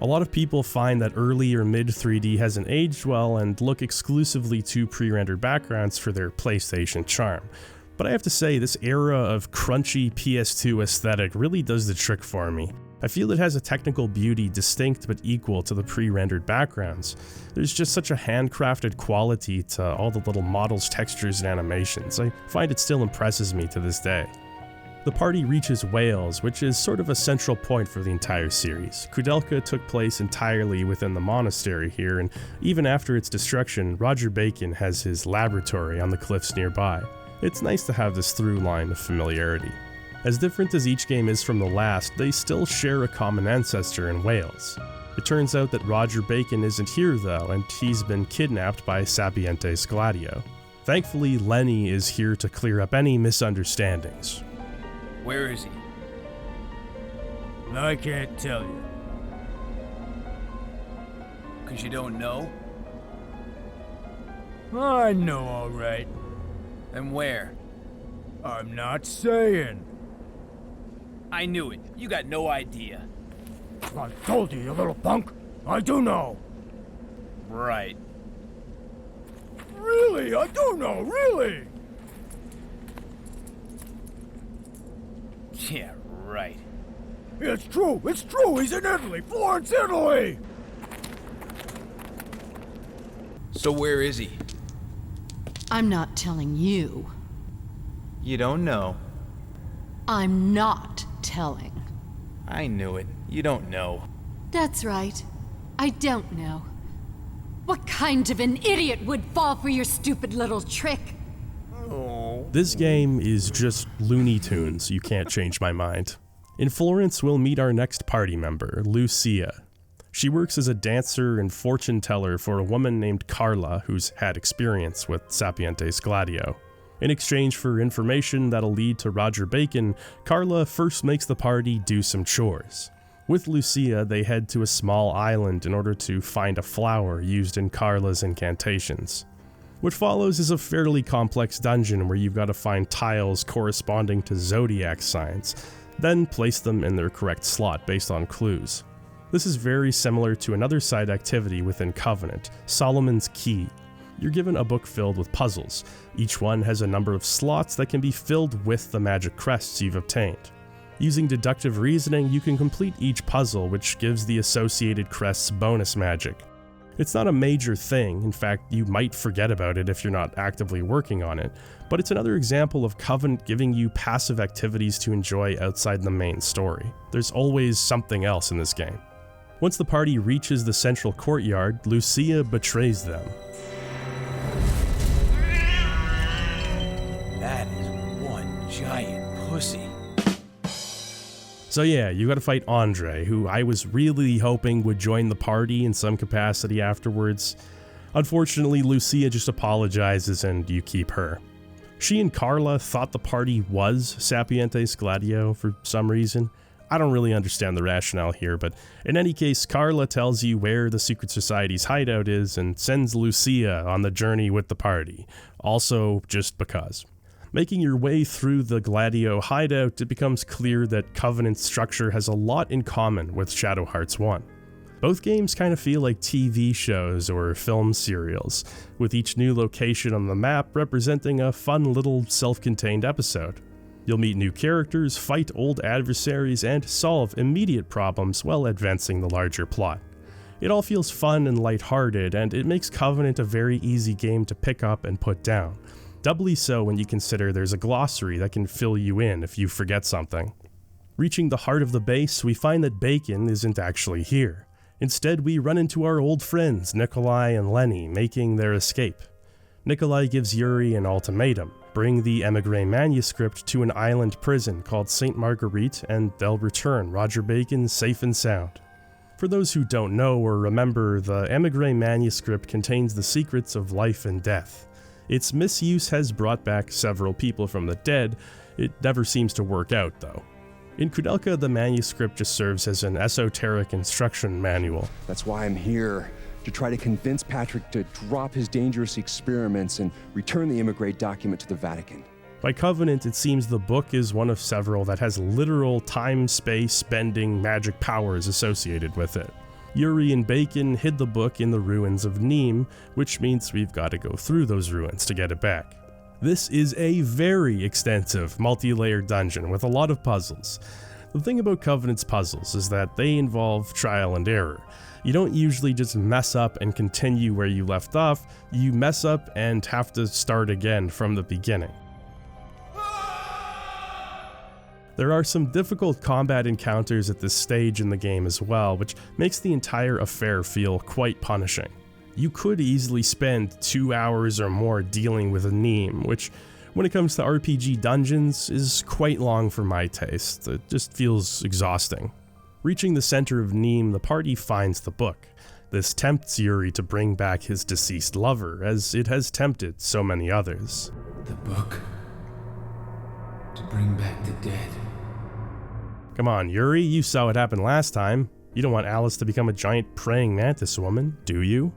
A lot of people find that early or mid 3D hasn't aged well and look exclusively to pre-rendered backgrounds for their PlayStation charm. But I have to say, this era of crunchy PS2 aesthetic really does the trick for me. I feel it has a technical beauty distinct but equal to the pre-rendered backgrounds. There's just such a handcrafted quality to all the little models, textures, and animations. I find it still impresses me to this day. The party reaches Wales, which is sort of a central point for the entire series. Koudelka took place entirely within the monastery here, and even after its destruction, Roger Bacon has his laboratory on the cliffs nearby. It's nice to have this through line of familiarity. As different as each game is from the last, they still share a common ancestor in Wales. It turns out that Roger Bacon isn't here though, and he's been kidnapped by Sapientes Gladio. Thankfully, Lenny is here to clear up any misunderstandings. Where is he? I can't tell you. 'Cause you don't know? I know all right. And where? I'm not saying. I knew it. You got no idea. I told you little punk. I do know. Right. Really, I do know, really. Yeah, right. It's true, he's in Italy, Florence, Italy! So where is he? I'm not telling you. You don't know. I'm not telling. I knew it. You don't know. That's right. I don't know. What kind of an idiot would fall for your stupid little trick? This game is just Looney Tunes, you can't change my mind. In Florence, we'll meet our next party member, Lucia. She works as a dancer and fortune teller for a woman named Carla who's had experience with Sapientes Gladio. In exchange for information that'll lead to Roger Bacon, Carla first makes the party do some chores. With Lucia, they head to a small island in order to find a flower used in Carla's incantations. What follows is a fairly complex dungeon where you've got to find tiles corresponding to zodiac signs, then place them in their correct slot based on clues. This is very similar to another side activity within Covenant, Solomon's Key. You're given a book filled with puzzles. Each one has a number of slots that can be filled with the magic crests you've obtained. Using deductive reasoning, you can complete each puzzle, which gives the associated crests bonus magic. It's not a major thing, in fact, you might forget about it if you're not actively working on it, but it's another example of Covenant giving you passive activities to enjoy outside the main story. There's always something else in this game. Once the party reaches the central courtyard, Lucia betrays them. That is one giant pussy. So yeah, you gotta fight Andre, who I was really hoping would join the party in some capacity afterwards. Unfortunately, Lucia just apologizes and you keep her. She and Carla thought the party was Sapientes Gladio for some reason. I don't really understand the rationale here, but in any case, Carla tells you where the Secret Society's hideout is and sends Lucia on the journey with the party, also just because. Making your way through the Gladio hideout, it becomes clear that Covenant's structure has a lot in common with Shadow Hearts 1. Both games kind of feel like TV shows or film serials, with each new location on the map representing a fun little self-contained episode. You'll meet new characters, fight old adversaries, and solve immediate problems while advancing the larger plot. It all feels fun and lighthearted, and it makes Covenant a very easy game to pick up and put down. Doubly so when you consider there's a glossary that can fill you in if you forget something. Reaching the heart of the base, we find that Bacon isn't actually here. Instead, we run into our old friends Nikolai and Lenny making their escape. Nikolai gives Yuri an ultimatum: bring the Emigre manuscript to an island prison called St. Marguerite and they'll return Roger Bacon safe and sound. For those who don't know or remember, the Emigre manuscript contains the secrets of life and death. Its misuse has brought back several people from the dead. It never seems to work out though. In Koudelka, the manuscript just serves as an esoteric instruction manual. That's why I'm here, to try to convince Patrick to drop his dangerous experiments and return the Emigre document to the Vatican. By Covenant, it seems the book is one of several that has literal time-space bending magic powers associated with it. Yuri and Bacon hid the book in the ruins of Nîmes, which means we've got to go through those ruins to get it back. This is a very extensive, multi-layered dungeon with a lot of puzzles. The thing about Covenant's puzzles is that they involve trial and error. You don't usually just mess up and continue where you left off, you mess up and have to start again from the beginning. There are some difficult combat encounters at this stage in the game as well, which makes the entire affair feel quite punishing. You could easily spend 2 hours or more dealing with a Nîmes, which, when it comes to RPG dungeons, is quite long for my taste. It just feels exhausting. Reaching the center of Nîmes, the party finds the book. This tempts Yuri to bring back his deceased lover, as it has tempted so many others. The book. To bring back the dead. Come on, Yuri, you saw what happened last time. You don't want Alice to become a giant praying mantis woman, do you?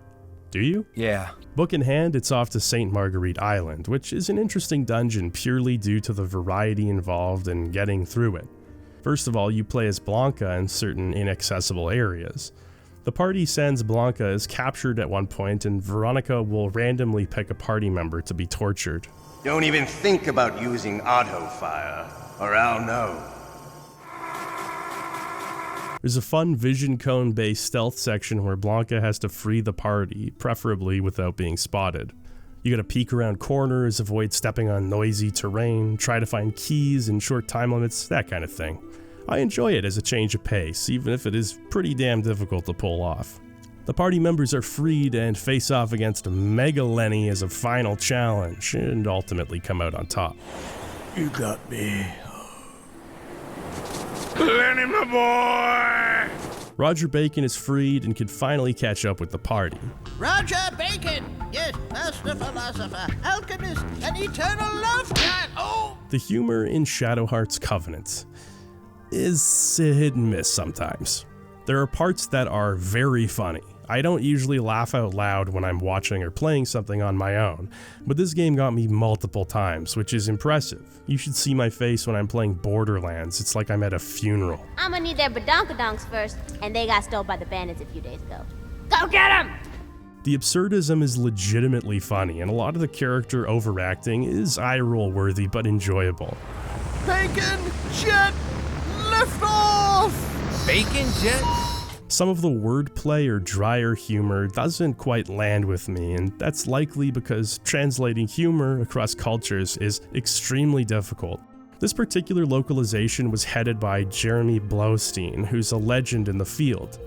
Do you? Yeah. Book in hand, it's off to St. Marguerite Island, which is an interesting dungeon purely due to the variety involved in getting through it. First of all, you play as Blanca in certain inaccessible areas. The party sends Blanca as captured at one point, and Veronica will randomly pick a party member to be tortured. Don't even think about using auto fire, or I'll know. There's a fun vision cone-based stealth section where Blanca has to free the party, preferably without being spotted. You gotta peek around corners, avoid stepping on noisy terrain, try to find keys in short time limits, that kind of thing. I enjoy it as a change of pace, even if it is pretty damn difficult to pull off. The party members are freed and face off against Mega Lenny as a final challenge, and ultimately come out on top. You got me. Lenny, my boy! Roger Bacon is freed and can finally catch up with the party. Roger Bacon! Yes, master philosopher, alchemist, and eternal love god! Oh! The humor in Shadowheart's Covenant is hit and miss sometimes. There are parts that are very funny. I don't usually laugh out loud when I'm watching or playing something on my own, but this game got me multiple times, which is impressive. You should see my face when I'm playing Borderlands. It's like I'm at a funeral. I'm gonna need their badonkadonks first, and they got stolen by the bandits a few days ago. Go get them! The absurdism is legitimately funny, and a lot of the character overacting is eye-roll worthy but enjoyable. Bacon jet lift off! Bacon jet? Some of the wordplay or drier humor doesn't quite land with me, and that's likely because translating humor across cultures is extremely difficult. This particular localization was headed by Jeremy Blaustein, who's a legend in the field.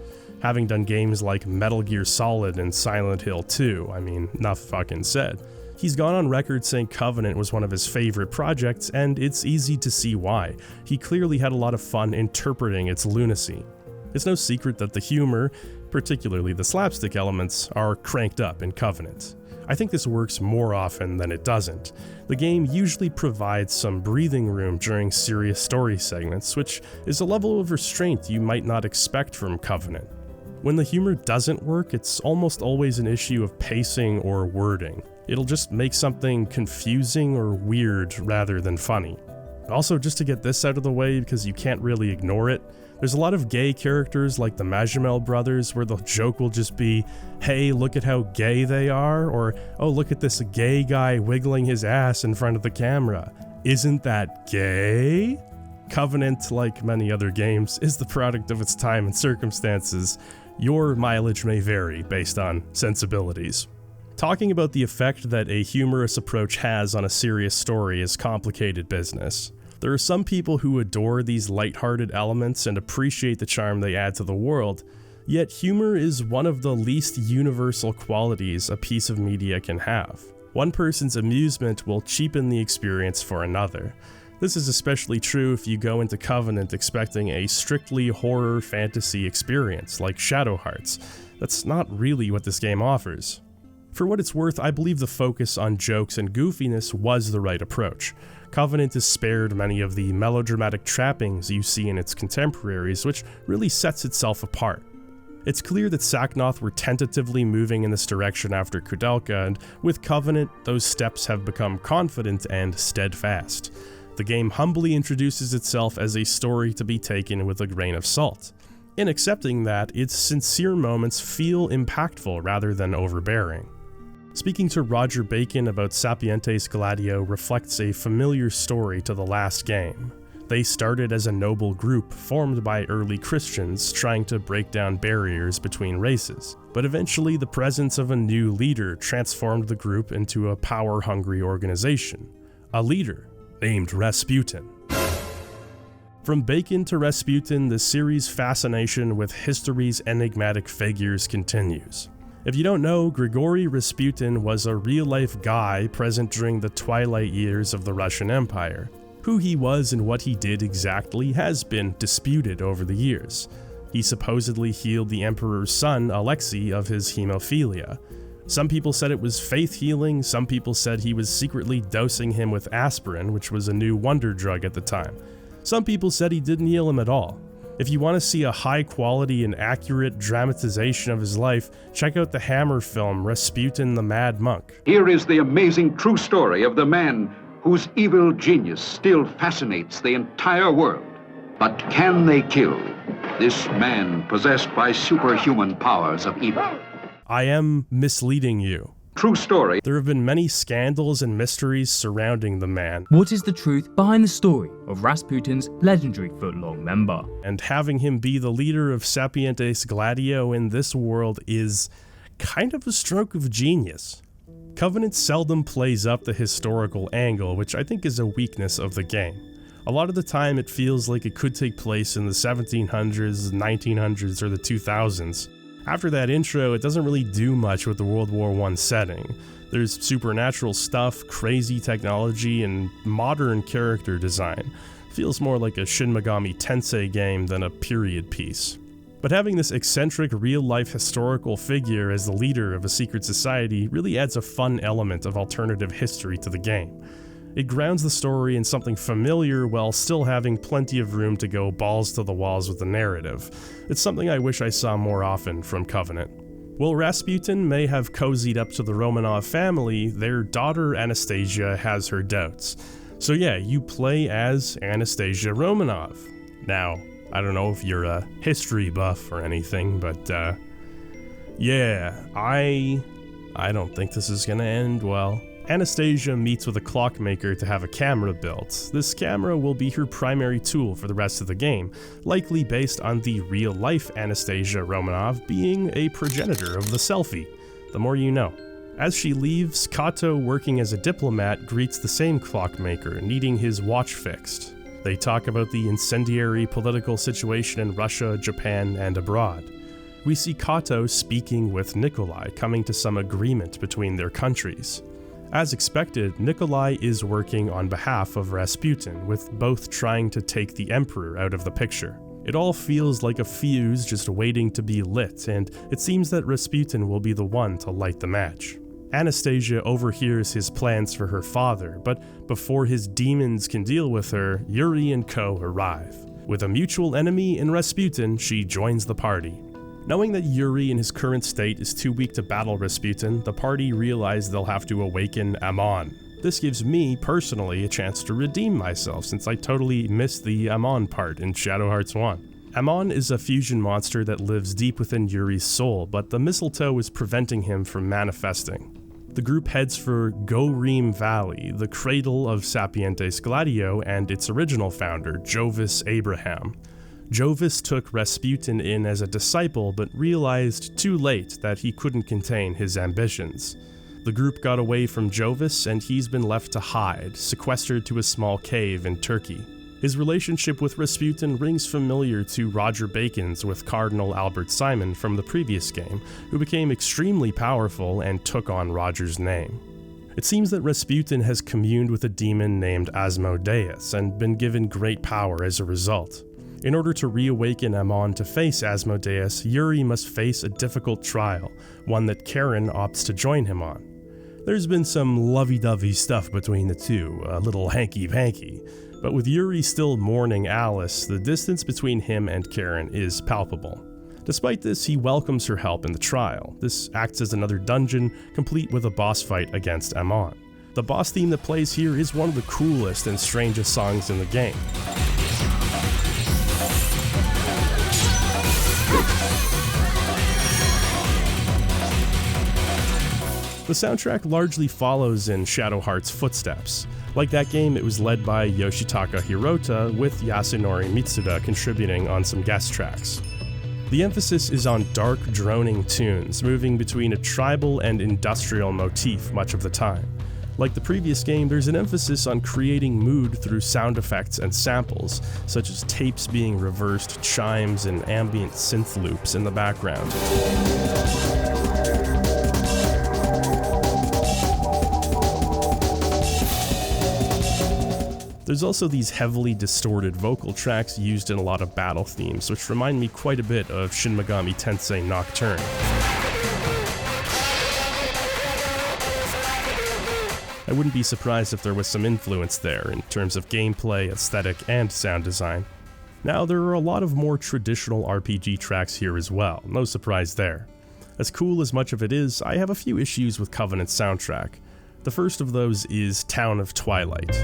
Having done games like Metal Gear Solid and Silent Hill 2, I mean, enough fucking said. He's gone on record saying Covenant was one of his favorite projects, and it's easy to see why. He clearly had a lot of fun interpreting its lunacy. It's no secret that the humor, particularly the slapstick elements, are cranked up in Covenant. I think this works more often than it doesn't. The game usually provides some breathing room during serious story segments, which is a level of restraint you might not expect from Covenant. When the humor doesn't work, it's almost always an issue of pacing or wording. It'll just make something confusing or weird rather than funny. Also, just to get this out of the way, because you can't really ignore it, there's a lot of gay characters like the Majamel brothers where the joke will just be, hey, look at how gay they are, or, oh, look at this gay guy wiggling his ass in front of the camera. Isn't that gay? Covenant, like many other games, is the product of its time and circumstances. Your mileage may vary based on sensibilities. Talking about the effect that a humorous approach has on a serious story is complicated business. There are some people who adore these lighthearted elements and appreciate the charm they add to the world, yet humor is one of the least universal qualities a piece of media can have. One person's amusement will cheapen the experience for another. This is especially true if you go into Covenant expecting a strictly horror fantasy experience like Shadow Hearts. That's not really what this game offers. For what it's worth, I believe the focus on jokes and goofiness was the right approach. Covenant is spared many of the melodramatic trappings you see in its contemporaries, which really sets itself apart. It's clear that Saknoth were tentatively moving in this direction after Kudelka, and with Covenant, those steps have become confident and steadfast. The game humbly introduces itself as a story to be taken with a grain of salt. In accepting that, its sincere moments feel impactful rather than overbearing. Speaking to Roger Bacon about Sapientes Gladio reflects a familiar story to the last game. They started as a noble group formed by early Christians trying to break down barriers between races, but eventually the presence of a new leader transformed the group into a power-hungry organization. A leader named Rasputin. From Bacon to Rasputin, the series' fascination with history's enigmatic figures continues. If you don't know, Grigory Rasputin was a real-life guy present during the twilight years of the Russian Empire. Who he was and what he did exactly has been disputed over the years. He supposedly healed the Emperor's son, Alexei, of his hemophilia. Some people said it was faith healing, some people said he was secretly dosing him with aspirin, which was a new wonder drug at the time. Some people said he didn't heal him at all. If you want to see a high quality and accurate dramatization of his life, check out the Hammer film Rasputin the Mad Monk. Here is the amazing true story of the man whose evil genius still fascinates the entire world. But can they kill this man possessed by superhuman powers of evil? I am misleading you. True story. There have been many scandals and mysteries surrounding the man. What is the truth behind the story of Rasputin's legendary footlong member? And having him be the leader of Sapientes Gladio in this world is kind of a stroke of genius. Covenant seldom plays up the historical angle, which I think is a weakness of the game. A lot of the time it feels like it could take place in the 1700s, 1900s, or the 2000s. After that intro, it doesn't really do much with the World War I setting. There's supernatural stuff, crazy technology, and modern character design. Feels more like a Shin Megami Tensei game than a period piece. But having this eccentric real-life historical figure as the leader of a secret society really adds a fun element of alternative history to the game. It grounds the story in something familiar while still having plenty of room to go balls to the walls with the narrative. It's something I wish I saw more often from Covenant. While Rasputin may have cozied up to the Romanov family, their daughter Anastasia has her doubts. So yeah, you play as Anastasia Romanov. Now, I don't know if you're a history buff or anything, but yeah, I don't think this is gonna end well. Anastasia meets with a clockmaker to have a camera built. This camera will be her primary tool for the rest of the game, likely based on the real-life Anastasia Romanov being a progenitor of the selfie. The more you know. As she leaves, Kato, working as a diplomat, greets the same clockmaker, needing his watch fixed. They talk about the incendiary political situation in Russia, Japan, and abroad. We see Kato speaking with Nikolai, coming to some agreement between their countries. As expected, Nikolai is working on behalf of Rasputin, with both trying to take the Emperor out of the picture. It all feels like a fuse just waiting to be lit, and it seems that Rasputin will be the one to light the match. Anastasia overhears his plans for her father, but before his demons can deal with her, Yuri and co arrive. With a mutual enemy in Rasputin, she joins the party. Knowing that Yuri in his current state is too weak to battle Rasputin, the party realize they'll have to awaken Amon. This gives me, personally, a chance to redeem myself since I totally missed the Amon part in Shadow Hearts 1. Amon is a fusion monster that lives deep within Yuri's soul, but the mistletoe is preventing him from manifesting. The group heads for Goreem Valley, the cradle of Sapientes Gladio and its original founder, Jovis Abraham. Jovis took Rasputin in as a disciple, but realized too late that he couldn't contain his ambitions. The group got away from Jovis, and he's been left to hide, sequestered to a small cave in Turkey. His relationship with Rasputin rings familiar to Roger Bacon's with Cardinal Albert Simon from the previous game, who became extremely powerful and took on Roger's name. It seems that Rasputin has communed with a demon named Asmodeus and been given great power as a result. In order to reawaken Amon to face Asmodeus, Yuri must face a difficult trial, one that Karen opts to join him on. There's been some lovey-dovey stuff between the two, a little hanky-panky, but with Yuri still mourning Alice, the distance between him and Karen is palpable. Despite this, he welcomes her help in the trial. This acts as another dungeon, complete with a boss fight against Amon. The boss theme that plays here is one of the coolest and strangest songs in the game. The soundtrack largely follows in Shadow Hearts' footsteps. Like that game, it was led by Yoshitaka Hirota, with Yasunori Mitsuda contributing on some guest tracks. The emphasis is on dark, droning tunes, moving between a tribal and industrial motif much of the time. Like the previous game, there's an emphasis on creating mood through sound effects and samples, such as tapes being reversed, chimes, and ambient synth loops in the background. There's also these heavily distorted vocal tracks used in a lot of battle themes, which remind me quite a bit of Shin Megami Tensei Nocturne. I wouldn't be surprised if there was some influence there in terms of gameplay, aesthetic, and sound design. Now, there are a lot of more traditional RPG tracks here as well, no surprise there. As cool as much of it is, I have a few issues with Covenant's soundtrack. The first of those is Town of Twilight.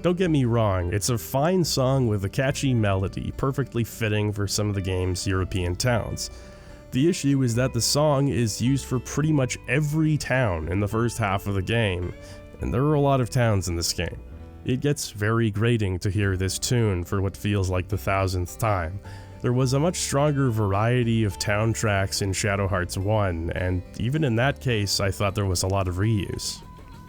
Don't get me wrong, it's a fine song with a catchy melody, perfectly fitting for some of the game's European towns. The issue is that the song is used for pretty much every town in the first half of the game, and there are a lot of towns in this game. It gets very grating to hear this tune for what feels like the 1000th time. There was a much stronger variety of town tracks in Shadow Hearts 1, and even in that case, I thought there was a lot of reuse.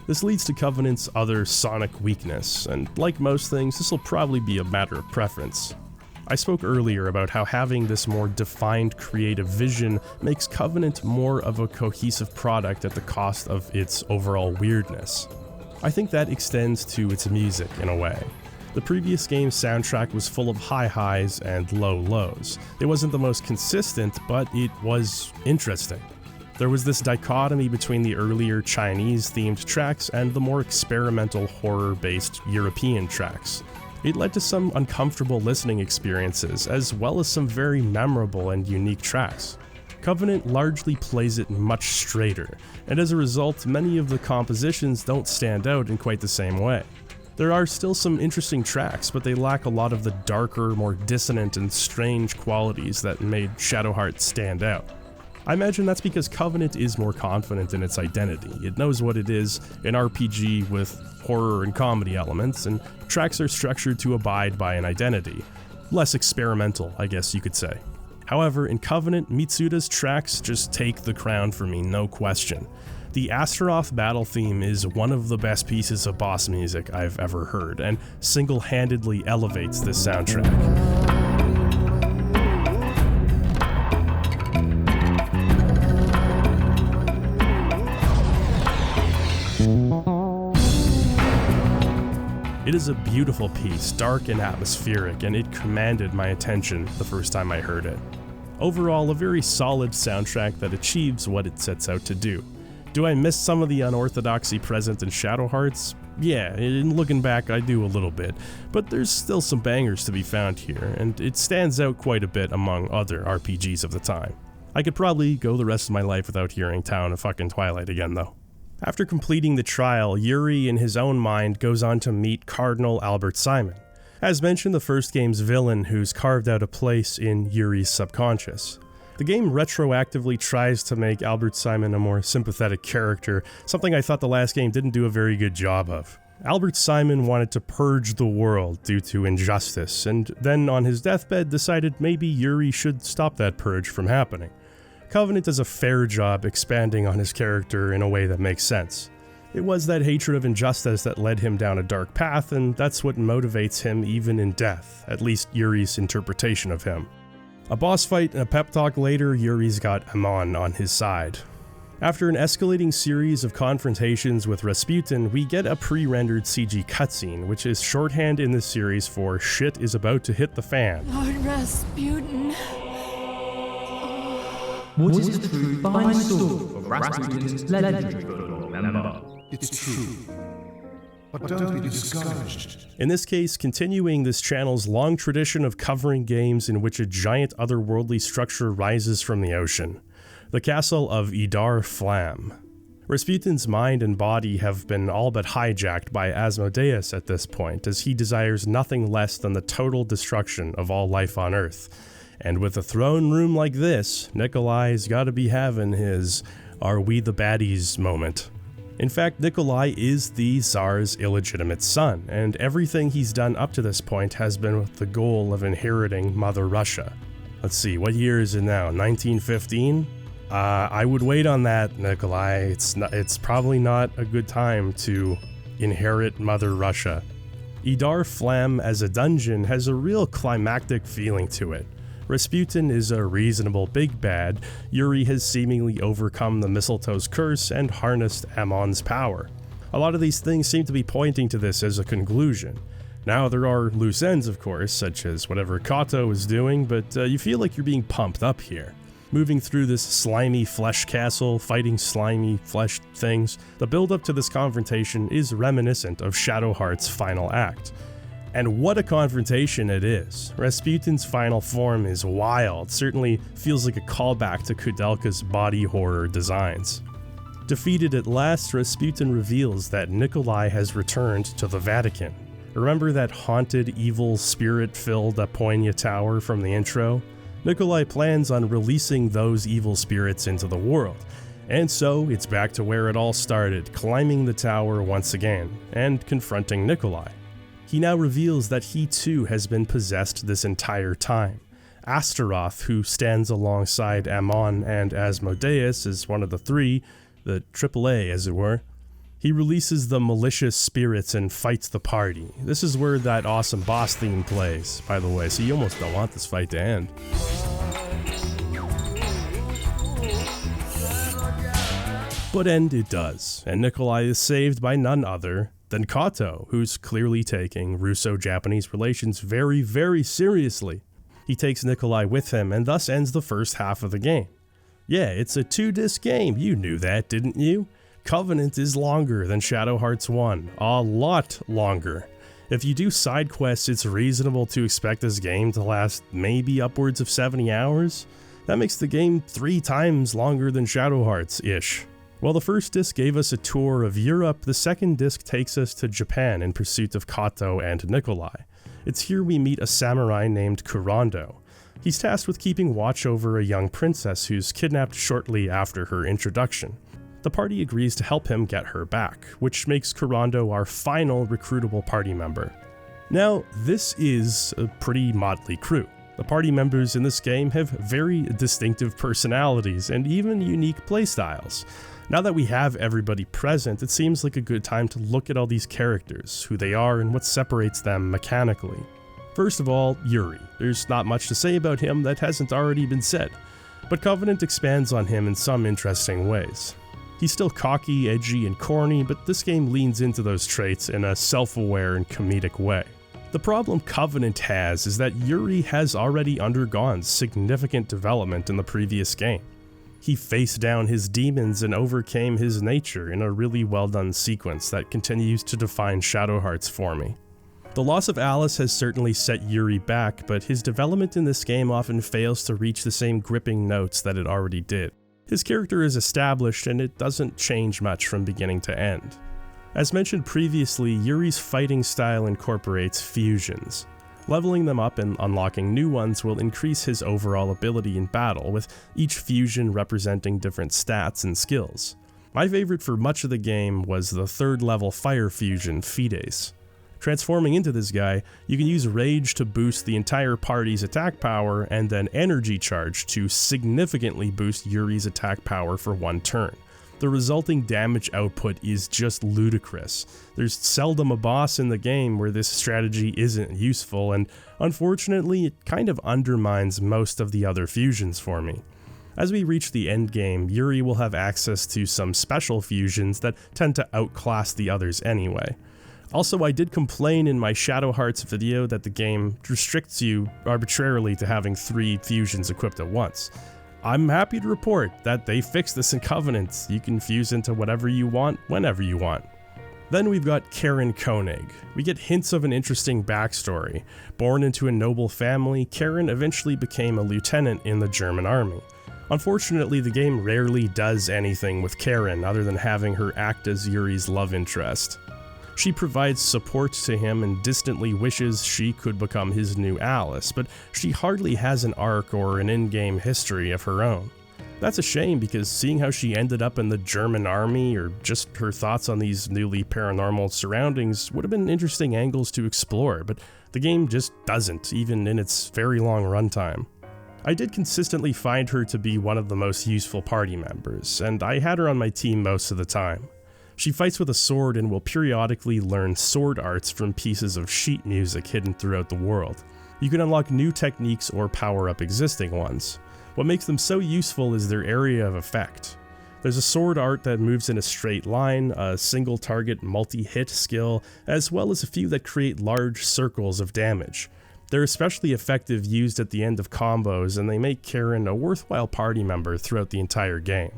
This leads to Covenant's other sonic weakness, and like most things, this will probably be a matter of preference. I spoke earlier about how having this more defined creative vision makes Covenant more of a cohesive product at the cost of its overall weirdness. I think that extends to its music in a way. The previous game's soundtrack was full of high highs and low lows. It wasn't the most consistent, but it was interesting. There was this dichotomy between the earlier Chinese-themed tracks and the more experimental horror-based European tracks. It led to some uncomfortable listening experiences, as well as some very memorable and unique tracks. Covenant largely plays it much straighter, and as a result, many of the compositions don't stand out in quite the same way. There are still some interesting tracks, but they lack a lot of the darker, more dissonant and strange qualities that made Shadow Hearts stand out. I imagine that's because Covenant is more confident in its identity. It knows what it is, an RPG with horror and comedy elements, and tracks are structured to abide by an identity. Less experimental, I guess you could say. However, in Covenant, Mitsuda's tracks just take the crown for me, no question. The Astaroth battle theme is one of the best pieces of boss music I've ever heard, and single-handedly elevates this soundtrack. It is a beautiful piece, dark and atmospheric, and it commanded my attention the first time I heard it. Overall, a very solid soundtrack that achieves what it sets out to do. Do I miss some of the unorthodoxy present in Shadow Hearts? Yeah, in looking back I do a little bit, but there's still some bangers to be found here, and it stands out quite a bit among other RPGs of the time. I could probably go the rest of my life without hearing Town of fucking Twilight again though. After completing the trial, Yuri in his own mind goes on to meet Cardinal Albert Simon. As mentioned, the first game's villain who's carved out a place in Yuri's subconscious. The game retroactively tries to make Albert Simon a more sympathetic character, something I thought the last game didn't do a very good job of. Albert Simon wanted to purge the world due to injustice, and then on his deathbed decided maybe Yuri should stop that purge from happening. Covenant does a fair job expanding on his character in a way that makes sense. It was that hatred of injustice that led him down a dark path, and that's what motivates him even in death, at least Yuri's interpretation of him. A boss fight and a pep talk later, Yuri's got Amon on his side. After an escalating series of confrontations with Rasputin, we get a pre-rendered CG cutscene, which is shorthand in this series for shit is about to hit the fan. Lord Rasputin. What is the truth behind the story of Rasputin's legendary football member? It's true. But don't be discouraged. In this case, continuing this channel's long tradition of covering games in which a giant otherworldly structure rises from the ocean. The castle of Idar Flam. Rasputin's mind and body have been all but hijacked by Asmodeus at this point, as he desires nothing less than the total destruction of all life on Earth. And with a throne room like this, Nikolai's gotta be having his "are we the baddies" moment. In fact, Nikolai is the Tsar's illegitimate son, and everything he's done up to this point has been with the goal of inheriting Mother Russia. Let's see, what year is it now? 1915? I would wait on that, Nikolai. It's probably not a good time to inherit Mother Russia. Idar Flam as a dungeon has a real climactic feeling to it. Rasputin is a reasonable big bad, Yuri has seemingly overcome the mistletoe's curse and harnessed Amon's power. A lot of these things seem to be pointing to this as a conclusion. Now there are loose ends of course, such as whatever Kato is doing, but you feel like you're being pumped up here. Moving through this slimy flesh castle, fighting slimy flesh things, the build up to this confrontation is reminiscent of Shadowheart's final act. And what a confrontation it is. Rasputin's final form is wild, certainly feels like a callback to Kudelka's body horror designs. Defeated at last, Rasputin reveals that Nikolai has returned to the Vatican. Remember that haunted, evil, spirit-filled Apoinia Tower from the intro? Nikolai plans on releasing those evil spirits into the world. And so, it's back to where it all started, climbing the tower once again, and confronting Nikolai. He now reveals that he too has been possessed this entire time. Astaroth, who stands alongside Amon and Asmodeus as one of the three, the AAA as it were, he releases the malicious spirits and fights the party. This is where that awesome boss theme plays, by the way, so you almost don't want this fight to end. But end it does, and Nikolai is saved by none other than Kato, who's clearly taking Russo-Japanese relations very, very seriously. He takes Nikolai with him and thus ends the first half of the game. Yeah, it's a 2-disc game, you knew that, didn't you? Covenant is longer than Shadow Hearts 1, a lot longer. If you do side quests, it's reasonable to expect this game to last maybe upwards of 70 hours. That makes the game 3 times longer than Shadow Hearts-ish. While the first disc gave us a tour of Europe, the second disc takes us to Japan in pursuit of Kato and Nikolai. It's here we meet a samurai named Kurando. He's tasked with keeping watch over a young princess who's kidnapped shortly after her introduction. The party agrees to help him get her back, which makes Kurando our final recruitable party member. Now, this is a pretty motley crew. The party members in this game have very distinctive personalities and even unique playstyles. Now that we have everybody present, it seems like a good time to look at all these characters, who they are and what separates them mechanically. First of all, Yuri. There's not much to say about him that hasn't already been said, but Covenant expands on him in some interesting ways. He's still cocky, edgy, and corny, but this game leans into those traits in a self-aware and comedic way. The problem Covenant has is that Yuri has already undergone significant development in the previous game. He faced down his demons and overcame his nature in a really well done sequence that continues to define Shadow Hearts for me. The loss of Alice has certainly set Yuri back, but his development in this game often fails to reach the same gripping notes that it already did. His character is established and it doesn't change much from beginning to end. As mentioned previously, Yuri's fighting style incorporates fusions. Leveling them up and unlocking new ones will increase his overall ability in battle, with each fusion representing different stats and skills. My favorite for much of the game was the 3rd level fire fusion, Fides. Transforming into this guy, you can use Rage to boost the entire party's attack power and then Energy Charge to significantly boost Yuri's attack power for one turn. The resulting damage output is just ludicrous. There's seldom a boss in the game where this strategy isn't useful, and unfortunately it kind of undermines most of the other fusions for me. As we reach the end game, Yuri will have access to some special fusions that tend to outclass the others anyway. Also, I did complain in my Shadow Hearts video that the game restricts you arbitrarily to having 3 fusions equipped at once. I'm happy to report that they fixed this in Covenant. You can fuse into whatever you want, whenever you want. Then we've got Karen Koenig. We get hints of an interesting backstory. Born into a noble family, Karen eventually became a lieutenant in the German army. Unfortunately, the game rarely does anything with Karen other than having her act as Yuri's love interest. She provides support to him and distantly wishes she could become his new Alice, but she hardly has an arc or an in-game history of her own. That's a shame because seeing how she ended up in the German army or just her thoughts on these newly paranormal surroundings would have been interesting angles to explore, but the game just doesn't, even in its very long runtime. I did consistently find her to be one of the most useful party members, and I had her on my team most of the time. She fights with a sword and will periodically learn sword arts from pieces of sheet music hidden throughout the world. You can unlock new techniques or power up existing ones. What makes them so useful is their area of effect. There's a sword art that moves in a straight line, a single target multi-hit skill, as well as a few that create large circles of damage. They're especially effective used at the end of combos, and they make Karen a worthwhile party member throughout the entire game.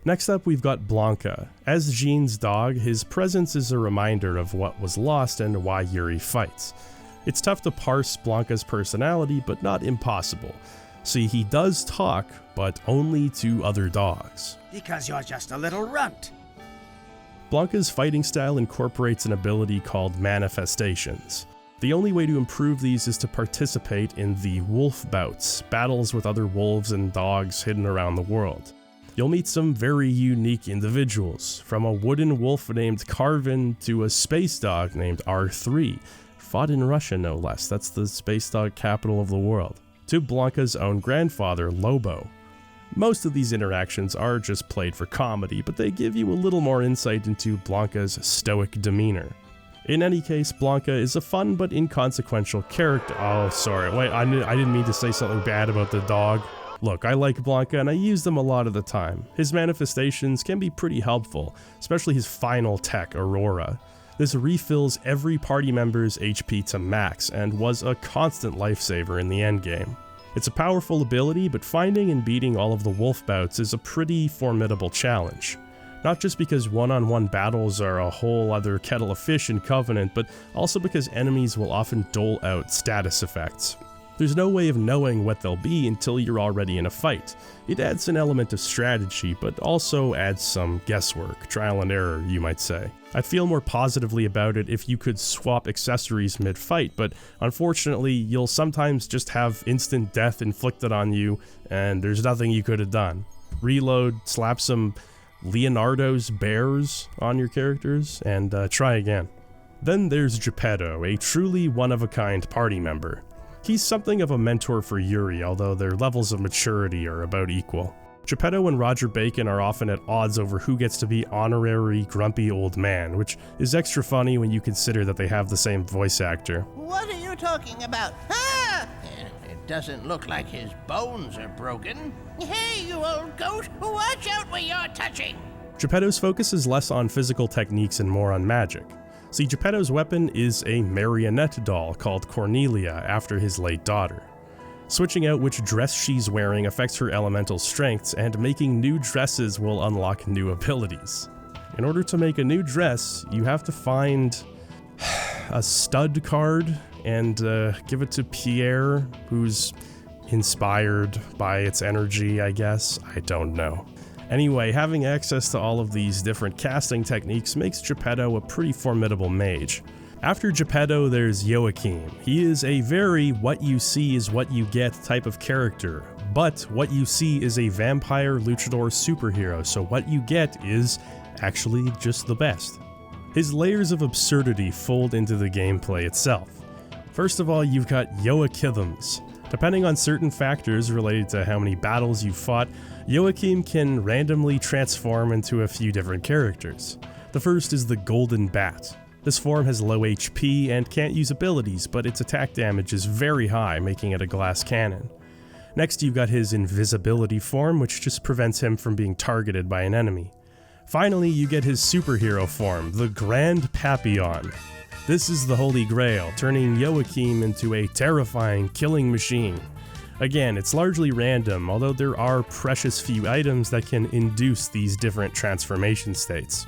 Next up, we've got Blanca. As Jean's dog, his presence is a reminder of what was lost and why Yuri fights. It's tough to parse Blanca's personality, but not impossible. See, he does talk, but only to other dogs. Because you're just a little runt. Blanca's fighting style incorporates an ability called manifestations. The only way to improve these is to participate in the wolf bouts, battles with other wolves and dogs hidden around the world. You'll meet some very unique individuals, from a wooden wolf named Carvin to a space dog named R3, fought in Russia no less, that's the space dog capital of the world, to Blanca's own grandfather, Lobo. Most of these interactions are just played for comedy, but they give you a little more insight into Blanca's stoic demeanor. In any case, Blanca is a fun but inconsequential character. Oh, sorry, wait, I didn't mean to say something bad about the dog. Look, I like Blanca and I use them a lot of the time. His manifestations can be pretty helpful, especially his final tech, Aurora. This refills every party member's HP to max and was a constant lifesaver in the endgame. It's a powerful ability, but finding and beating all of the wolf bouts is a pretty formidable challenge. Not just because one-on-one battles are a whole other kettle of fish in Covenant, but also because enemies will often dole out status effects. There's no way of knowing what they'll be until you're already in a fight. It adds an element of strategy, but also adds some guesswork, trial and error, you might say. I'd feel more positively about it if you could swap accessories mid-fight, but unfortunately, you'll sometimes just have instant death inflicted on you, and there's nothing you could have done. Reload, slap some Leonardo's bears on your characters, and try again. Then there's Geppetto, a truly one-of-a-kind party member. He's something of a mentor for Yuri, although their levels of maturity are about equal. Geppetto and Roger Bacon are often at odds over who gets to be honorary grumpy old man, which is extra funny when you consider that they have the same voice actor. What are you talking about? Ah! It doesn't look like his bones are broken. Hey, you old goat, watch out where you're touching! Geppetto's focus is less on physical techniques and more on magic. See, Geppetto's weapon is a marionette doll called Cornelia after his late daughter. Switching out which dress she's wearing affects her elemental strengths, and making new dresses will unlock new abilities. In order to make a new dress, you have to find a stud card and give it to Pierre, who's inspired by its energy, I guess. I don't know. Anyway, having access to all of these different casting techniques makes Geppetto a pretty formidable mage. After Geppetto, there's Joachim. He is a very what you see is what you get type of character, but what you see is a vampire luchador superhero, so what you get is actually just the best. His layers of absurdity fold into the gameplay itself. First of all, you've got Joachims. Depending on certain factors related to how many battles you've fought, Joachim can randomly transform into a few different characters. The first is the Golden Bat. This form has low HP and can't use abilities, but its attack damage is very high, making it a glass cannon. Next, you've got his invisibility form, which just prevents him from being targeted by an enemy. Finally, you get his superhero form, the Grand Papillon. This is the Holy Grail, turning Joachim into a terrifying killing machine. Again, it's largely random, although there are precious few items that can induce these different transformation states.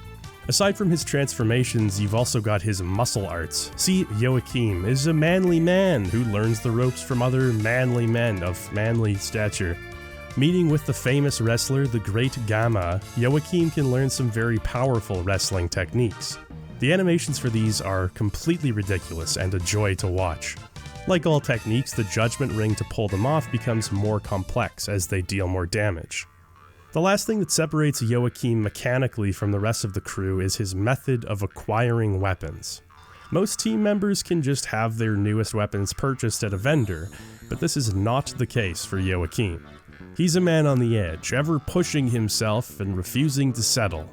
Aside from his transformations, you've also got his muscle arts. See, Joachim is a manly man who learns the ropes from other manly men of manly stature. Meeting with the famous wrestler, the Great Gamma, Joachim can learn some very powerful wrestling techniques. The animations for these are completely ridiculous and a joy to watch. Like all techniques, the judgment ring to pull them off becomes more complex as they deal more damage. The last thing that separates Joachim mechanically from the rest of the crew is his method of acquiring weapons. Most team members can just have their newest weapons purchased at a vendor, but this is not the case for Joachim. He's a man on the edge, ever pushing himself and refusing to settle.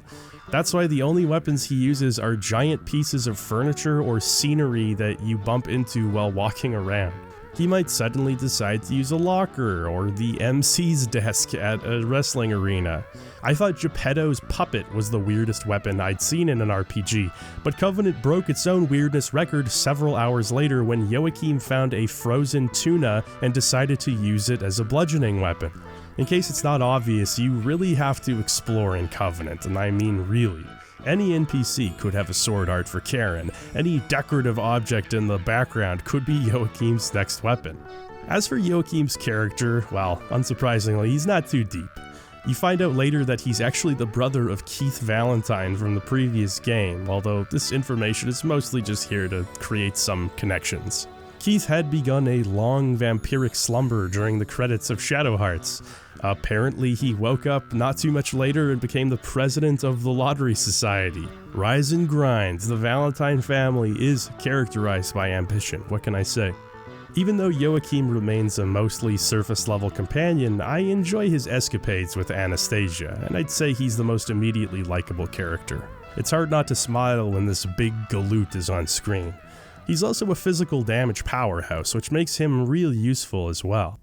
That's why the only weapons he uses are giant pieces of furniture or scenery that you bump into while walking around. He might suddenly decide to use a locker or the MC's desk at a wrestling arena. I thought Geppetto's puppet was the weirdest weapon I'd seen in an RPG, but Covenant broke its own weirdness record several hours later when Joachim found a frozen tuna and decided to use it as a bludgeoning weapon. In case it's not obvious, you really have to explore in Covenant, and I mean really. Any NPC could have a sword art for Karen. Any decorative object in the background could be Joachim's next weapon. As for Joachim's character, well, unsurprisingly, he's not too deep. You find out later that he's actually the brother of Keith Valentine from the previous game, although this information is mostly just here to create some connections. Keith had begun a long vampiric slumber during the credits of Shadow Hearts. Apparently he woke up not too much later and became the president of the Lottery Society. Rise and grind, the Valentine family is characterized by ambition, what can I say? Even though Joachim remains a mostly surface-level companion, I enjoy his escapades with Anastasia, and I'd say he's the most immediately likable character. It's hard not to smile when this big galoot is on screen. He's also a physical damage powerhouse, which makes him real useful as well.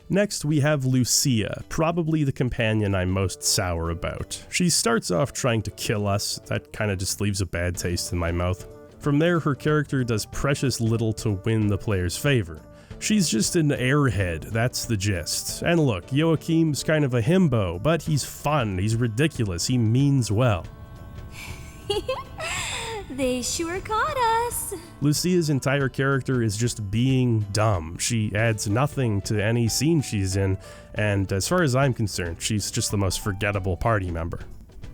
Next, we have Lucia, probably the companion I'm most sour about. She starts off trying to kill us, that kinda just leaves a bad taste in my mouth. From there, her character does precious little to win the player's favor. She's just an airhead, that's the gist. And look, Joachim's kind of a himbo, but he's fun, he's ridiculous, he means well. They sure caught us. Lucia's entire character is just being dumb. She adds nothing to any scene she's in, and as far as I'm concerned, she's just the most forgettable party member.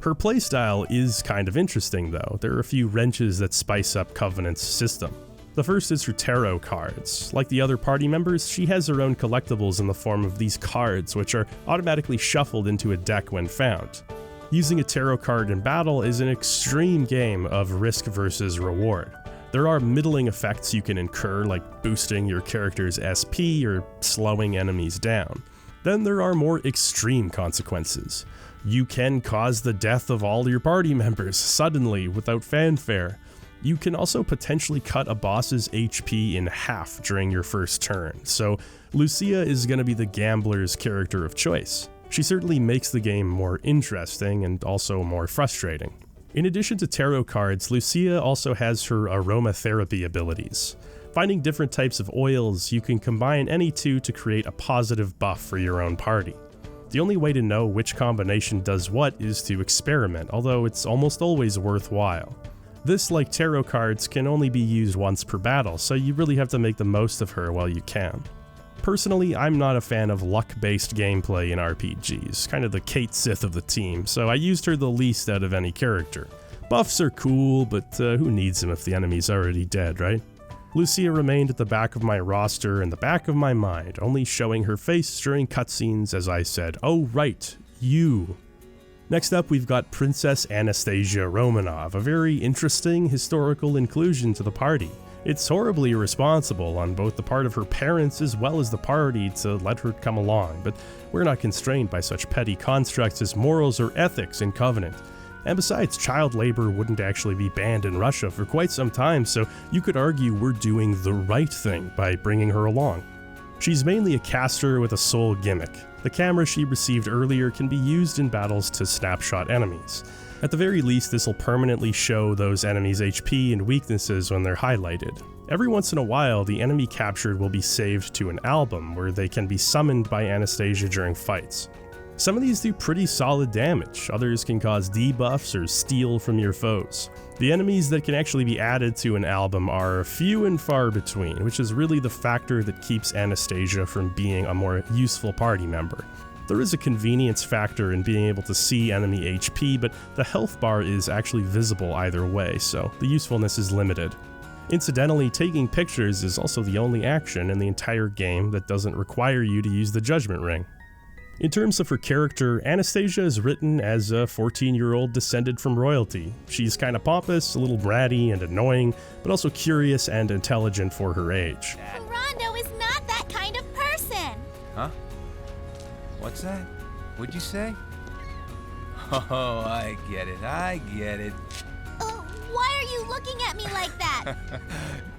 Her playstyle is kind of interesting though. There are a few wrenches that spice up Covenant's system. The first is her tarot cards. Like the other party members, she has her own collectibles in the form of these cards, which are automatically shuffled into a deck when found. Using a tarot card in battle is an extreme game of risk versus reward. There are middling effects you can incur, like boosting your character's SP or slowing enemies down. Then there are more extreme consequences. You can cause the death of all your party members suddenly without fanfare. You can also potentially cut a boss's HP in half during your first turn, so Lucia is going to be the gambler's character of choice. She certainly makes the game more interesting and also more frustrating. In addition to tarot cards, Lucia also has her aromatherapy abilities. Finding different types of oils, you can combine any two to create a positive buff for your own party. The only way to know which combination does what is to experiment, although it's almost always worthwhile. This, like tarot cards, can only be used once per battle, so you really have to make the most of her while you can. Personally, I'm not a fan of luck-based gameplay in RPGs, kind of the Kate Sith of the team, so I used her the least out of any character. Buffs are cool, but who needs them if the enemy's already dead, right? Lucia remained at the back of my roster and the back of my mind, only showing her face during cutscenes as I said, "Oh right, you." Next up, we've got Princess Anastasia Romanov, a very interesting historical inclusion to the party. It's horribly irresponsible on both the part of her parents as well as the party to let her come along, but we're not constrained by such petty constructs as morals or ethics in Covenant. And besides, child labor wouldn't actually be banned in Russia for quite some time, so you could argue we're doing the right thing by bringing her along. She's mainly a caster with a sole gimmick. The camera she received earlier can be used in battles to snapshot enemies. At the very least, this will permanently show those enemies' HP and weaknesses when they're highlighted. Every once in a while, the enemy captured will be saved to an album where they can be summoned by Anastasia during fights. Some of these do pretty solid damage, others can cause debuffs or steal from your foes. The enemies that can actually be added to an album are few and far between, which is really the factor that keeps Anastasia from being a more useful party member. There is a convenience factor in being able to see enemy HP, but the health bar is actually visible either way, so the usefulness is limited. Incidentally, taking pictures is also the only action in the entire game that doesn't require you to use the Judgment Ring. In terms of her character, Anastasia is written as a 14-year-old descended from royalty. She's kinda pompous, a little bratty and annoying, but also curious and intelligent for her age. Rondo is not that kind of person! Huh? What's that? What'd you say? Oh, I get it. Why are you looking at me like that?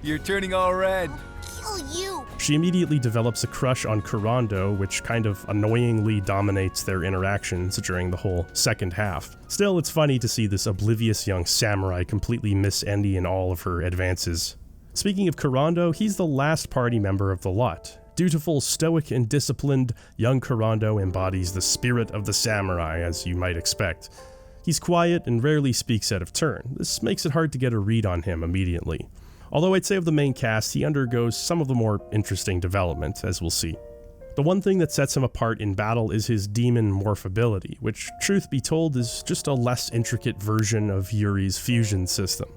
You're turning all red. I'll kill you! She immediately develops a crush on Kurando, which kind of annoyingly dominates their interactions during the whole second half. Still, it's funny to see this oblivious young samurai completely miss Endy in all of her advances. Speaking of Kurando, he's the last party member of the lot. Dutiful, stoic, and disciplined, young Kurando embodies the spirit of the samurai, as you might expect. He's quiet and rarely speaks out of turn. This makes it hard to get a read on him immediately. Although I'd say of the main cast, he undergoes some of the more interesting development, as we'll see. The one thing that sets him apart in battle is his demon morph ability, which, truth be told, is just a less intricate version of Yuri's fusion system.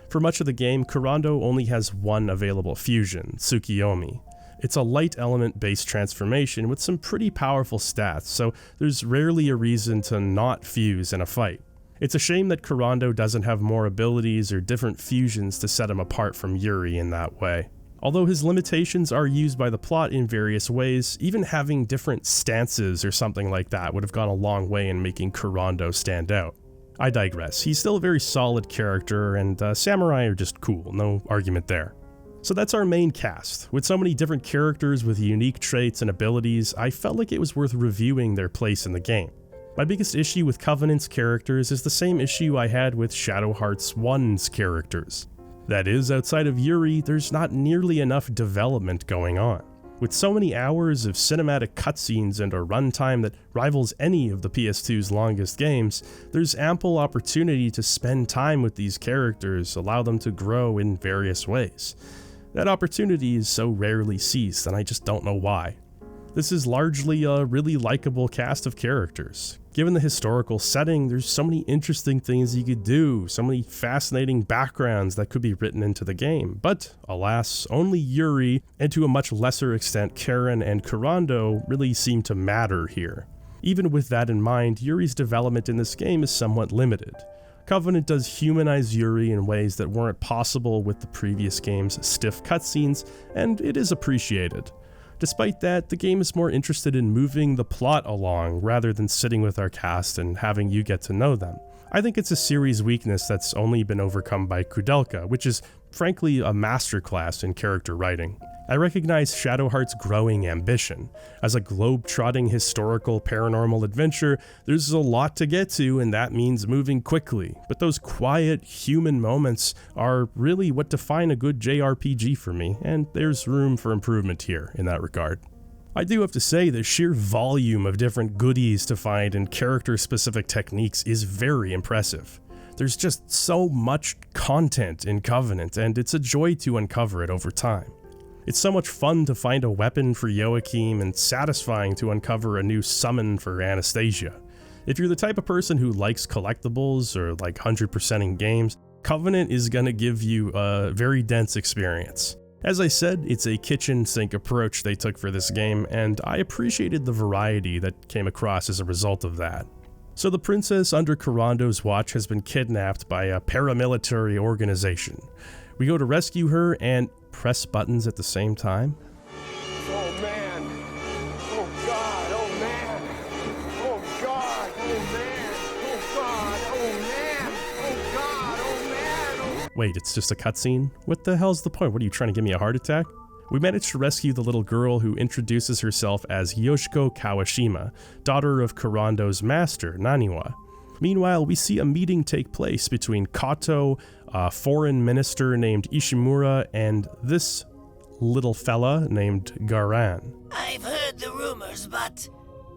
For much of the game, Kurando only has one available fusion, Tsukiyomi. It's a light element-based transformation with some pretty powerful stats, so there's rarely a reason to not fuse in a fight. It's a shame that Kurando doesn't have more abilities or different fusions to set him apart from Yuri in that way. Although his limitations are used by the plot in various ways, even having different stances or something like that would have gone a long way in making Kurando stand out. I digress. He's still a very solid character, and samurai are just cool, no argument there. So that's our main cast. With so many different characters with unique traits and abilities, I felt like it was worth reviewing their place in the game. My biggest issue with Covenant's characters is the same issue I had with Shadow Hearts 1's characters. That is, outside of Yuri, there's not nearly enough development going on. With so many hours of cinematic cutscenes and a runtime that rivals any of the PS2's longest games, there's ample opportunity to spend time with these characters, allow them to grow in various ways. That opportunity is so rarely seized, and I just don't know why. This is largely a really likable cast of characters. Given the historical setting, there's so many interesting things you could do, so many fascinating backgrounds that could be written into the game. But, alas, only Yuri, and to a much lesser extent Karen and Kurando, really seem to matter here. Even with that in mind, Yuri's development in this game is somewhat limited. Covenant does humanize Yuri in ways that weren't possible with the previous game's stiff cutscenes, and it is appreciated. Despite that, the game is more interested in moving the plot along rather than sitting with our cast and having you get to know them. I think it's a series weakness that's only been overcome by Koudelka, which is frankly a masterclass in character writing. I recognize Shadowheart's growing ambition. As a globe-trotting historical paranormal adventure, there's a lot to get to, and that means moving quickly. But those quiet, human moments are really what define a good JRPG for me, and there's room for improvement here in that regard. I do have to say the sheer volume of different goodies to find and character-specific techniques is very impressive. There's just so much content in Covenant, and it's a joy to uncover it over time. It's so much fun to find a weapon for Joachim and satisfying to uncover a new summon for Anastasia. If you're the type of person who likes collectibles or like 100%ing games, Covenant is gonna give you a very dense experience. As I said, it's a kitchen sink approach they took for this game, and I appreciated the variety that came across as a result of that. So the princess under Corando's watch has been kidnapped by a paramilitary organization. We go to rescue her and press buttons at the same time. Oh man! Oh god! Oh man! Oh god! Oh man! Oh god! Oh man! Oh god! Oh man! Oh... Wait, it's just a cutscene? What the hell's the point? What are you trying to give me a heart attack? We managed to rescue the little girl who introduces herself as Yoshiko Kawashima, daughter of Corando's master, Naniwa. Meanwhile, we see a meeting take place between Kato, a foreign minister named Ishimura, and this little fella named Garan. I've heard the rumors, but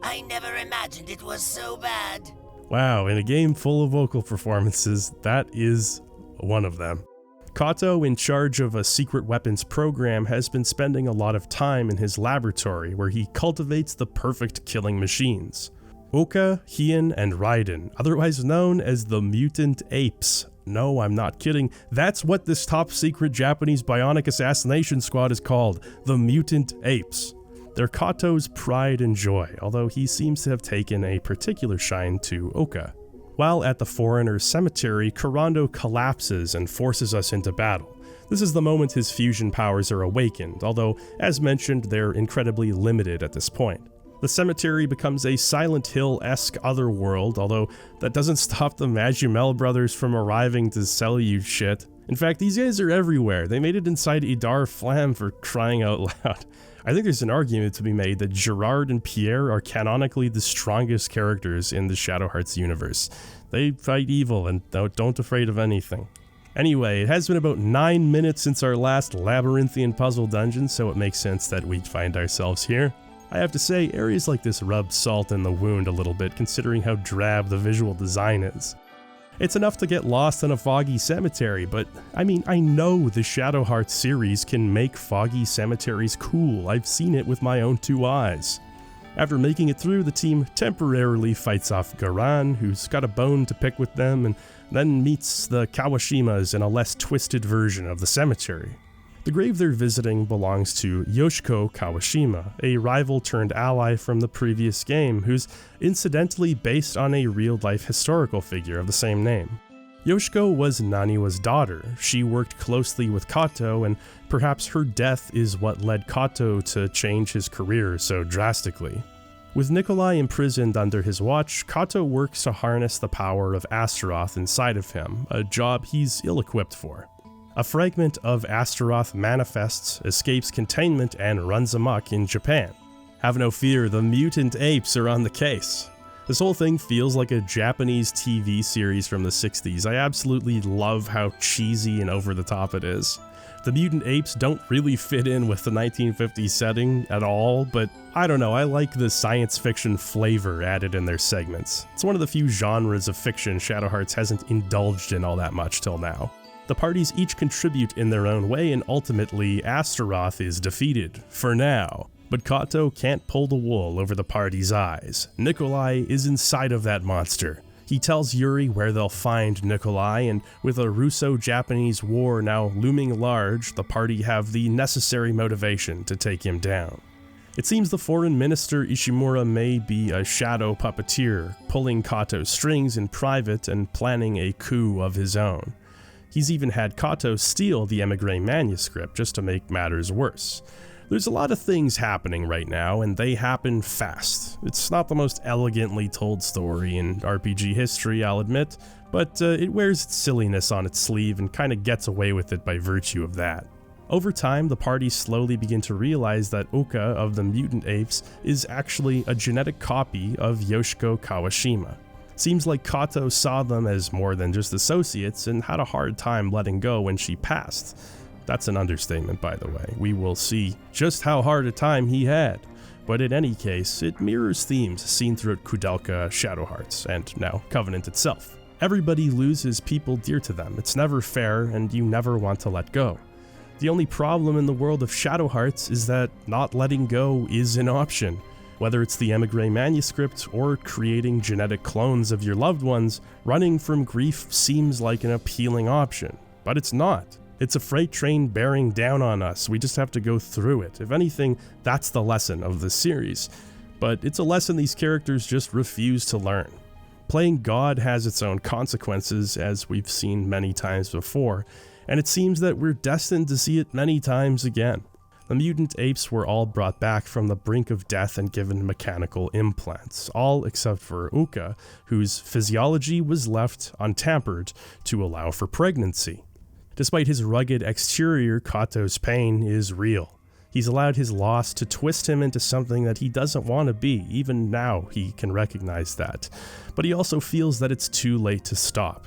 I never imagined it was so bad. Wow, in a game full of vocal performances, that is one of them. Kato, in charge of a secret weapons program, has been spending a lot of time in his laboratory where he cultivates the perfect killing machines. Oka, Hien, and Raiden, otherwise known as the Mutant Apes. No, I'm not kidding. That's what this top secret Japanese bionic assassination squad is called, the Mutant Apes. They're Kato's pride and joy, although he seems to have taken a particular shine to Oka. While at the foreigner's cemetery, Corando collapses and forces us into battle. This is the moment his fusion powers are awakened, although, as mentioned, they're incredibly limited at this point. The cemetery becomes a Silent Hill-esque otherworld, although that doesn't stop the Magimel brothers from arriving to sell you shit. In fact, these guys are everywhere. They made it inside Idar Flam for crying out loud. I think there's an argument to be made that Gerard and Pierre are canonically the strongest characters in the Shadow Hearts universe. They fight evil and don't afraid of anything. Anyway, it has been about 9 minutes since our last labyrinthian puzzle dungeon, so it makes sense that we'd find ourselves here. I have to say, areas like this rub salt in the wound a little bit, considering how drab the visual design is. It's enough to get lost in a foggy cemetery, but I mean, I know the Shadow Hearts series can make foggy cemeteries cool. I've seen it with my own 2 eyes. After making it through, the team temporarily fights off Garan, who's got a bone to pick with them, and then meets the Kawashimas in a less twisted version of the cemetery. The grave they're visiting belongs to Yoshiko Kawashima, a rival turned ally from the previous game, who's incidentally based on a real-life historical figure of the same name. Yoshiko was Naniwa's daughter. She worked closely with Kato, and perhaps her death is what led Kato to change his career so drastically. With Nikolai imprisoned under his watch, Kato works to harness the power of Astaroth inside of him, a job he's ill-equipped for. A fragment of Astaroth manifests, escapes containment, and runs amok in Japan. Have no fear, the Mutant Apes are on the case. This whole thing feels like a Japanese TV series from the 60s. I absolutely love how cheesy and over the top it is. The Mutant Apes don't really fit in with the 1950s setting at all, but I don't know, I like the science fiction flavor added in their segments. It's one of the few genres of fiction Shadow Hearts hasn't indulged in all that much till now. The parties each contribute in their own way, and ultimately, Astaroth is defeated, for now. But Kato can't pull the wool over the party's eyes. Nikolai is inside of that monster. He tells Yuri where they'll find Nikolai, and with a Russo-Japanese war now looming large, the party have the necessary motivation to take him down. It seems the foreign minister Ishimura may be a shadow puppeteer, pulling Kato's strings in private and planning a coup of his own. He's even had Kato steal the Emigre manuscript just to make matters worse. There's a lot of things happening right now, and they happen fast. It's not the most elegantly told story in RPG history, I'll admit, but it wears its silliness on its sleeve and kinda gets away with it by virtue of that. Over time, the party slowly begin to realize that Uka of the mutant apes is actually a genetic copy of Yoshiko Kawashima. Seems like Kato saw them as more than just associates and had a hard time letting go when she passed. That's an understatement, by the way. We will see just how hard a time he had. But in any case, it mirrors themes seen throughout Koudelka, Shadow Hearts, and now Covenant itself. Everybody loses people dear to them. It's never fair, and you never want to let go. The only problem in the world of Shadow Hearts is that not letting go is an option. Whether it's the Emigre manuscript or creating genetic clones of your loved ones, running from grief seems like an appealing option. But it's not. It's a freight train bearing down on us. We just have to go through it. If anything, that's the lesson of this series. But it's a lesson these characters just refuse to learn. Playing God has its own consequences, as we've seen many times before, and it seems that we're destined to see it many times again. The mutant apes were all brought back from the brink of death and given mechanical implants, all except for Uka, whose physiology was left untampered to allow for pregnancy. Despite his rugged exterior, Kato's pain is real. He's allowed his loss to twist him into something that he doesn't want to be. Even now, he can recognize that. But he also feels that it's too late to stop.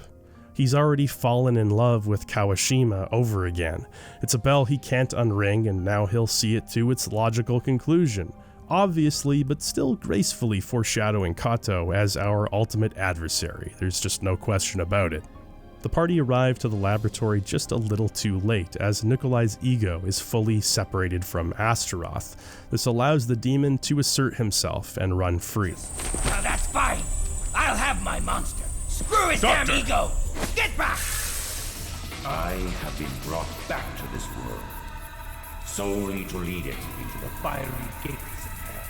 He's already fallen in love with Kawashima over again. It's a bell he can't unring, and now he'll see it to its logical conclusion. Obviously, but still gracefully foreshadowing Kato as our ultimate adversary. There's just no question about it. The party arrived to the laboratory just a little too late, as Nikolai's ego is fully separated from Astaroth. This allows the demon to assert himself and run free. Now that's fine. I'll have my monster. Screw his Doctor! damn ego! Get back! I have been brought back to this world, solely to lead it into the fiery gates of hell.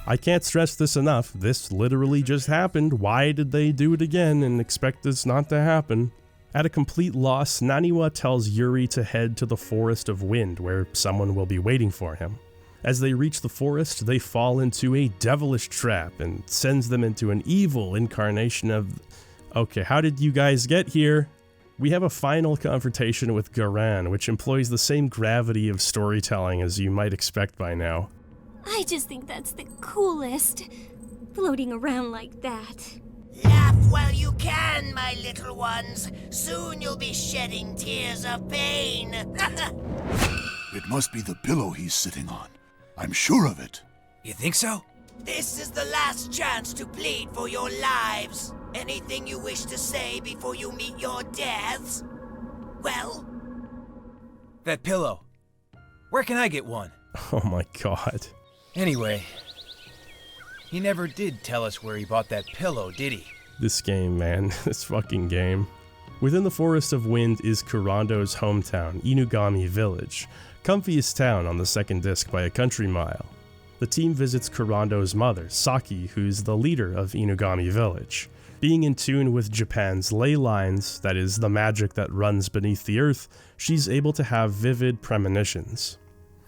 I can't stress this enough. This literally just happened. Why did they do it again and expect this not to happen? At a complete loss, Naniwa tells Yuri to head to the Forest of Wind, where someone will be waiting for him. As they reach the forest, they fall into a devilish trap and sends them into an evil incarnation of... Okay, how did you guys get here? We have a final confrontation with Garan, which employs the same gravity of storytelling as you might expect by now. I just think that's the coolest. Floating around like that. Laugh while you can, my little ones. Soon you'll be shedding tears of pain. It must be the pillow he's sitting on. I'm sure of it. You think so? This is the last chance to plead for your lives. Anything you wish to say before you meet your deaths? Well? That pillow. Where can I get one? Oh my god. Anyway, he never did tell us where he bought that pillow, did he? This game, man. This fucking game. Within the Forest of Wind is Kurando's hometown, Inugami Village. Comfiest town on the second disc by a country mile. The team visits Kurando's mother, Saki, who's the leader of Inugami Village. Being in tune with Japan's ley lines, that is, the magic that runs beneath the earth, she's able to have vivid premonitions.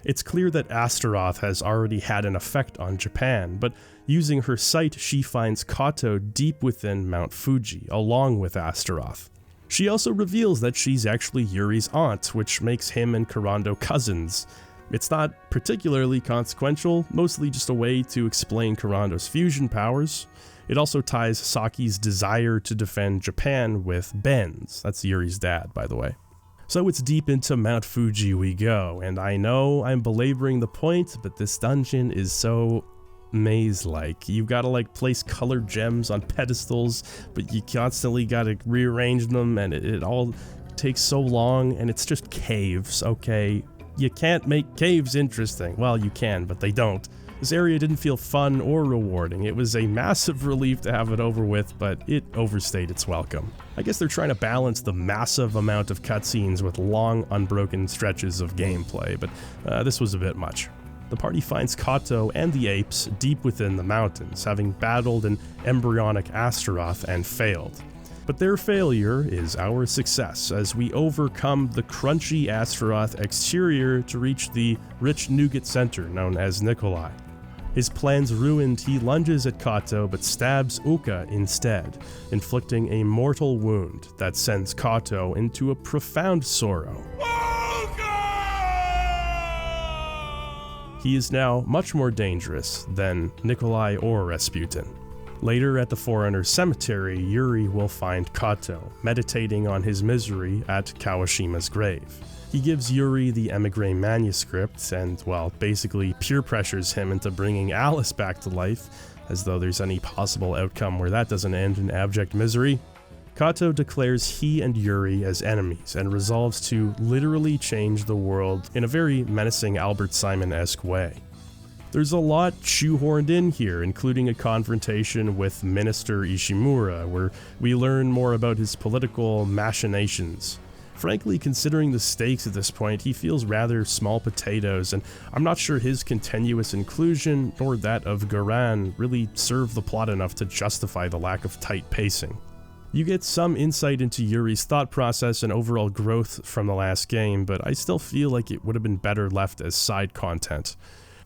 It's clear that Astaroth has already had an effect on Japan, but using her sight, she finds Kato deep within Mount Fuji, along with Astaroth. She also reveals that she's actually Yuri's aunt, which makes him and Kurando cousins. It's not particularly consequential, mostly just a way to explain Kurando's fusion powers. It also ties Saki's desire to defend Japan with Ben's. That's Yuri's dad, by the way. So it's deep into Mount Fuji we go, and I know I'm belaboring the point, but this dungeon is so maze-like. You've got to place colored gems on pedestals, but you constantly got to rearrange them, and it all takes so long, and it's just caves, okay? You can't make caves interesting. Well, you can, but they don't. This area didn't feel fun or rewarding. It was a massive relief to have it over with, but it overstayed its welcome. I guess they're trying to balance the massive amount of cutscenes with long, unbroken stretches of gameplay, but this was a bit much. The party finds Kato and the apes deep within the mountains, having battled an embryonic Astaroth and failed. But their failure is our success as we overcome the crunchy Astaroth exterior to reach the rich nougat center known as Nikolai. His plans ruined, he lunges at Kato but stabs Uka instead, inflicting a mortal wound that sends Kato into a profound sorrow. He is now much more dangerous than Nikolai or Rasputin. Later at the Forerunner Cemetery, Yuri will find Kato, meditating on his misery at Kawashima's grave. He gives Yuri the emigre manuscript and, well, basically peer pressures him into bringing Alice back to life, as though there's any possible outcome where that doesn't end in abject misery. Kato declares he and Yuri as enemies and resolves to literally change the world in a very menacing Albert Simon-esque way. There's a lot shoehorned in here, including a confrontation with Minister Ishimura, where we learn more about his political machinations. Frankly, considering the stakes at this point, he feels rather small potatoes, and I'm not sure his continuous inclusion, nor that of Garan, really serve the plot enough to justify the lack of tight pacing. You get some insight into Yuri's thought process and overall growth from the last game, but I still feel like it would have been better left as side content.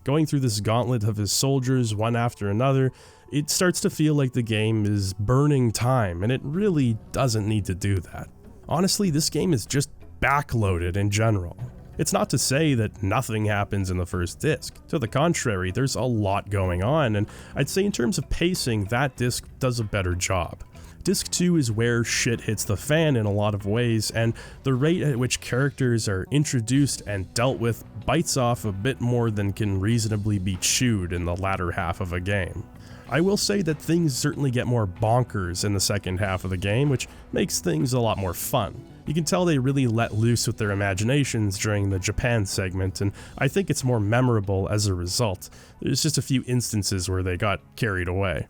Going through this gauntlet of his soldiers, one after another, it starts to feel like the game is burning time, and it really doesn't need to do that. Honestly, this game is just backloaded in general. It's not to say that nothing happens in the first disc. To the contrary, there's a lot going on, and I'd say in terms of pacing, that disc does a better job. Disc 2 is where shit hits the fan in a lot of ways, and the rate at which characters are introduced and dealt with bites off a bit more than can reasonably be chewed in the latter half of a game. I will say that things certainly get more bonkers in the second half of the game, which makes things a lot more fun. You can tell they really let loose with their imaginations during the Japan segment, and I think it's more memorable as a result. There's just a few instances where they got carried away.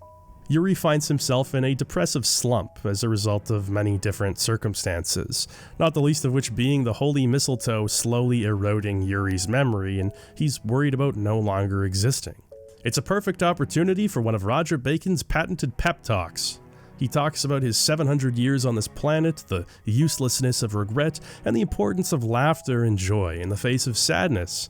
Yuri finds himself in a depressive slump as a result of many different circumstances, not the least of which being the holy mistletoe slowly eroding Yuri's memory, and he's worried about no longer existing. It's a perfect opportunity for one of Roger Bacon's patented pep talks. He talks about his 700 years on this planet, the uselessness of regret, and the importance of laughter and joy in the face of sadness.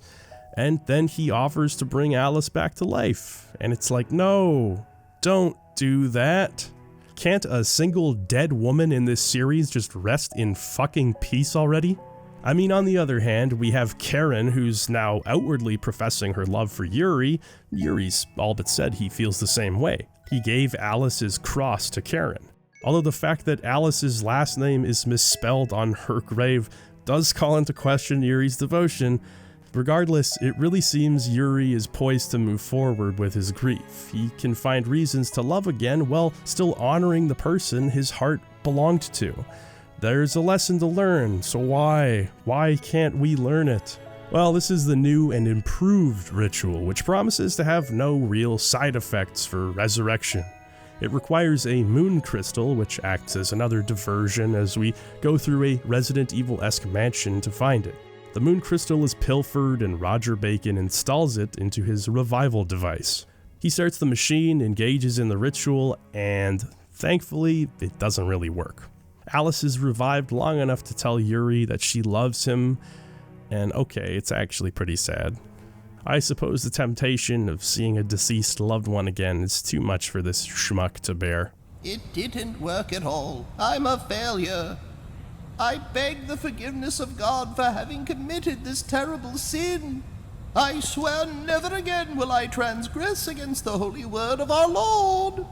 And then he offers to bring Alice back to life, and it's like, no, don't do that. Can't a single dead woman in this series just rest in fucking peace already? I mean, on the other hand, we have Karen, who's now outwardly professing her love for Yuri. Yuri's all but said he feels the same way. He gave Alice's cross to Karen. Although the fact that Alice's last name is misspelled on her grave does call into question Yuri's devotion. Regardless, it really seems Yuri is poised to move forward with his grief. He can find reasons to love again while still honoring the person his heart belonged to. There's a lesson to learn, so why? Why can't we learn it? Well, this is the new and improved ritual, which promises to have no real side effects for resurrection. It requires a moon crystal, which acts as another diversion as we go through a Resident Evil-esque mansion to find it. The moon crystal is pilfered and Roger Bacon installs it into his revival device. He starts the machine, engages in the ritual, and thankfully, it doesn't really work. Alice is revived long enough to tell Yuri that she loves him, and okay, it's actually pretty sad. I suppose the temptation of seeing a deceased loved one again is too much for this schmuck to bear. It didn't work at all. I'm a failure. I beg the forgiveness of God for having committed this terrible sin. I swear never again will I transgress against the holy word of our Lord.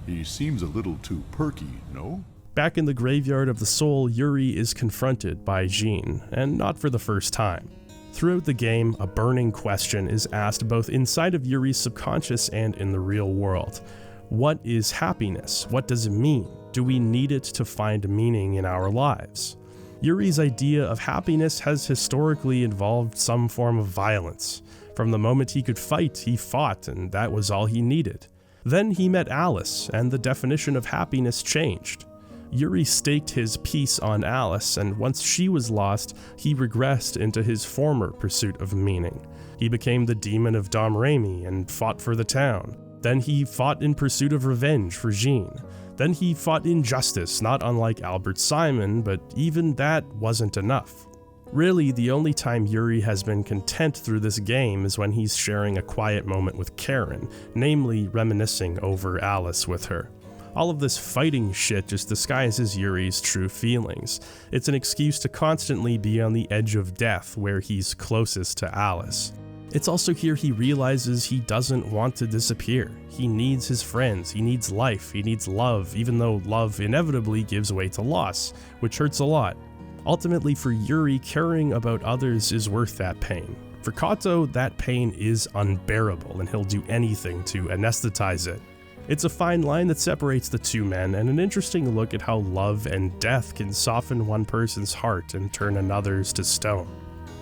He seems a little too perky, no? Back in the graveyard of the soul, Yuri is confronted by Jean, and not for the first time. Throughout the game, a burning question is asked both inside of Yuri's subconscious and in the real world. What is happiness? What does it mean? Do we need it to find meaning in our lives? Yuri's idea of happiness has historically involved some form of violence. From the moment he could fight, he fought, and that was all he needed. Then he met Alice, and the definition of happiness changed. Yuri staked his peace on Alice, and once she was lost, he regressed into his former pursuit of meaning. He became the demon of Dom Remy and fought for the town. Then he fought in pursuit of revenge for Jean. Then he fought injustice, not unlike Albert Simon, but even that wasn't enough. Really, the only time Yuri has been content through this game is when he's sharing a quiet moment with Karen, namely reminiscing over Alice with her. All of this fighting shit just disguises Yuri's true feelings. It's an excuse to constantly be on the edge of death where he's closest to Alice. It's also here he realizes he doesn't want to disappear. He needs his friends, he needs life, he needs love, even though love inevitably gives way to loss, which hurts a lot. Ultimately, for Yuri, caring about others is worth that pain. For Kato, that pain is unbearable, and he'll do anything to anesthetize it. It's a fine line that separates the two men, and an interesting look at how love and death can soften one person's heart and turn another's to stone.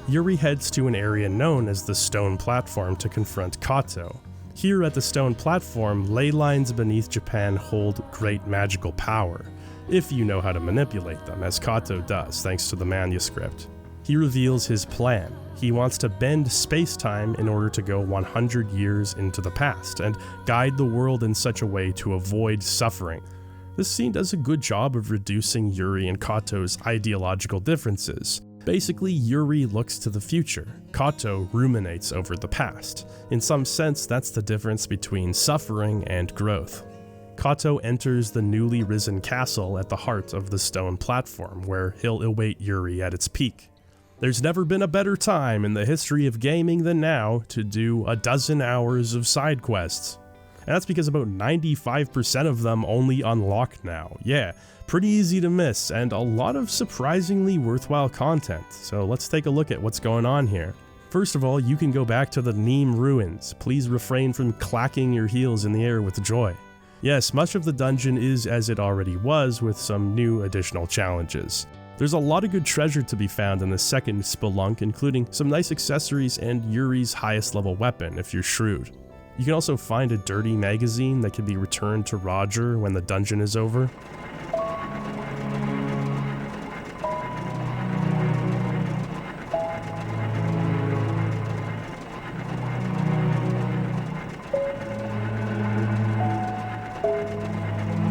Yuri heads to an area known as the Stone Platform to confront Kato. Here at the Stone Platform, ley lines beneath Japan hold great magical power, if you know how to manipulate them, as Kato does thanks to the manuscript. He reveals his plan. He wants to bend space-time in order to go 100 years into the past, and guide the world in such a way to avoid suffering. This scene does a good job of reducing Yuri and Kato's ideological differences. Basically, Yuri looks to the future. Kato ruminates over the past. In some sense, that's the difference between suffering and growth. Kato enters the newly risen castle at the heart of the Stone Platform, where he'll await Yuri at its peak. There's never been a better time in the history of gaming than now to do a dozen hours of side quests. And that's because about 95% of them only unlock now. Yeah, pretty easy to miss, and a lot of surprisingly worthwhile content, so let's take a look at what's going on here. First of all, you can go back to the Neem ruins. Please refrain from clacking your heels in the air with joy. Yes, much of the dungeon is as it already was, with some new additional challenges. There's a lot of good treasure to be found in the second Spelunk, including some nice accessories and Yuri's highest level weapon if you're shrewd. You can also find a dirty magazine that can be returned to Roger when the dungeon is over.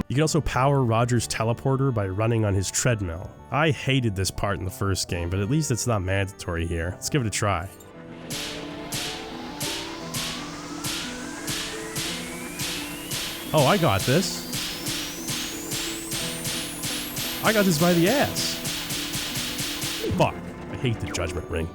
You can also power Roger's teleporter by running on his treadmill. I hated this part in the first game, but at least it's not mandatory here. Let's give it a try. Oh, I got this. I got this by the ass. Fuck, I hate the Judgment Ring.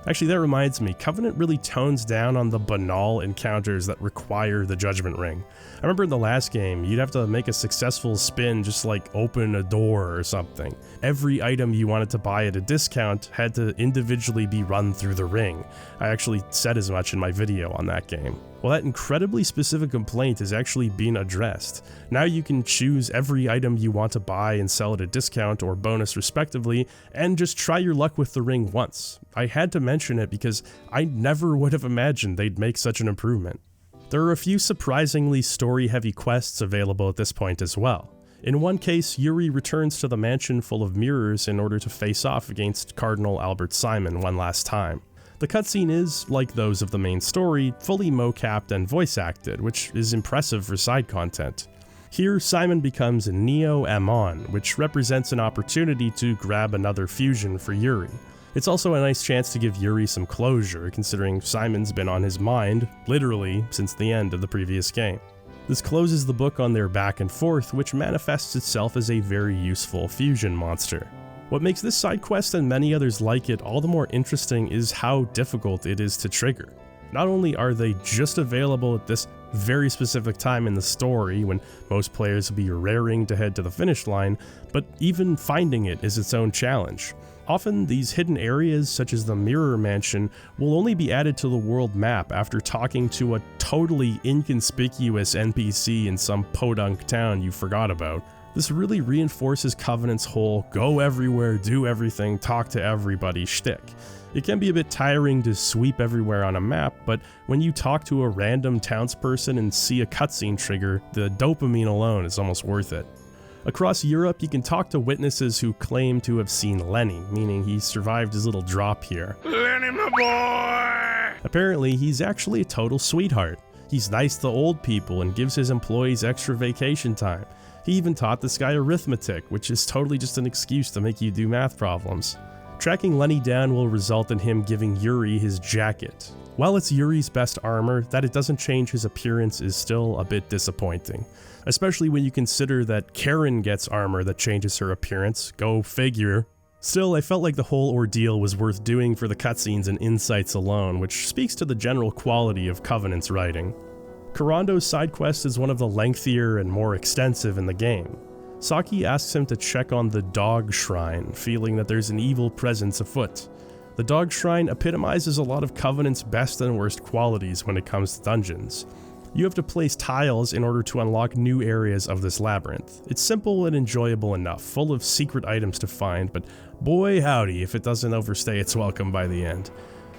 Actually, that reminds me, Covenant really tones down on the banal encounters that require the Judgment Ring. I remember in the last game, you'd have to make a successful spin just like open a door or something. Every item you wanted to buy at a discount had to individually be run through the ring. I actually said as much in my video on that game. Well, that incredibly specific complaint is actually being addressed. Now you can choose every item you want to buy and sell at a discount or bonus respectively, and just try your luck with the ring once. I had to mention it because I never would have imagined they'd make such an improvement. There are a few surprisingly story-heavy quests available at this point as well. In one case, Yuri returns to the mansion full of mirrors in order to face off against Cardinal Albert Simon one last time. The cutscene is, like those of the main story, fully mocapped and voice acted, which is impressive for side content. Here, Simon becomes Neo Amon, which represents an opportunity to grab another fusion for Yuri. It's also a nice chance to give Yuri some closure, considering Simon's been on his mind, literally, since the end of the previous game. This closes the book on their back and forth, which manifests itself as a very useful fusion monster. What makes this side quest and many others like it all the more interesting is how difficult it is to trigger. Not only are they just available at this very specific time in the story when most players will be raring to head to the finish line, but even finding it is its own challenge. Often these hidden areas, such as the Mirror Mansion, will only be added to the world map after talking to a totally inconspicuous NPC in some podunk town you forgot about. This really reinforces Covenant's whole go everywhere, do everything, talk to everybody shtick. It can be a bit tiring to sweep everywhere on a map, but when you talk to a random townsperson and see a cutscene trigger, the dopamine alone is almost worth it. Across Europe, you can talk to witnesses who claim to have seen Lenny, meaning he survived his little drop here. Lenny, my boy! Apparently, he's actually a total sweetheart. He's nice to old people and gives his employees extra vacation time. He even taught this guy arithmetic, which is totally just an excuse to make you do math problems. Tracking Lenny down will result in him giving Yuri his jacket. While it's Yuri's best armor, that it doesn't change his appearance is still a bit disappointing. Especially when you consider that Karen gets armor that changes her appearance, go figure. Still, I felt like the whole ordeal was worth doing for the cutscenes and insights alone, which speaks to the general quality of Covenant's writing. Kurando's side quest is one of the lengthier and more extensive in the game. Saki asks him to check on the Dog Shrine, feeling that there's an evil presence afoot. The Dog Shrine epitomizes a lot of Covenant's best and worst qualities when it comes to dungeons. You have to place tiles in order to unlock new areas of this labyrinth. It's simple and enjoyable enough, full of secret items to find, but boy howdy if it doesn't overstay its welcome by the end.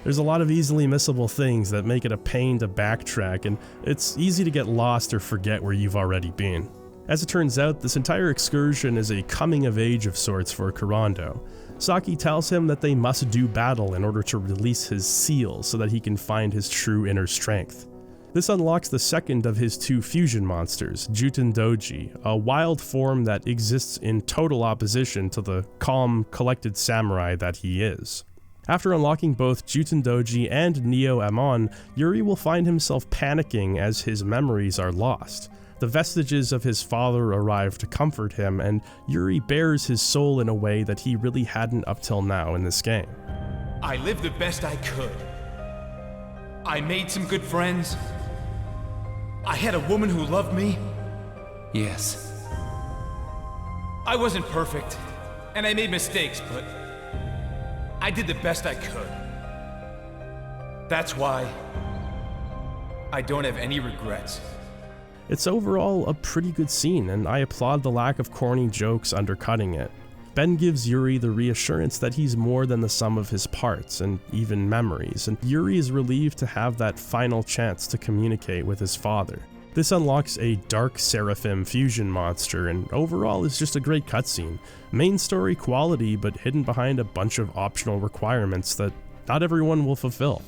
There's a lot of easily missable things that make it a pain to backtrack, and it's easy to get lost or forget where you've already been. As it turns out, this entire excursion is a coming of age of sorts for Kurando. Saki tells him that they must do battle in order to release his seal so that he can find his true inner strength. This unlocks the second of his 2 fusion monsters, Juten Doji, a wild form that exists in total opposition to the calm, collected samurai that he is. After unlocking both Juten Doji and Neo Amon, Yuri will find himself panicking as his memories are lost. The vestiges of his father arrive to comfort him, and Yuri bears his soul in a way that he really hadn't up till now in this game. I lived the best I could. I made some good friends. I had a woman who loved me. Yes. I wasn't perfect, and I made mistakes, but I did the best I could. That's why I don't have any regrets. It's overall a pretty good scene, and I applaud the lack of corny jokes undercutting it. Ben gives Yuri the reassurance that he's more than the sum of his parts, and even memories, and Yuri is relieved to have that final chance to communicate with his father. This unlocks a Dark Seraphim fusion monster, and overall is just a great cutscene. Main story quality, but hidden behind a bunch of optional requirements that not everyone will fulfill.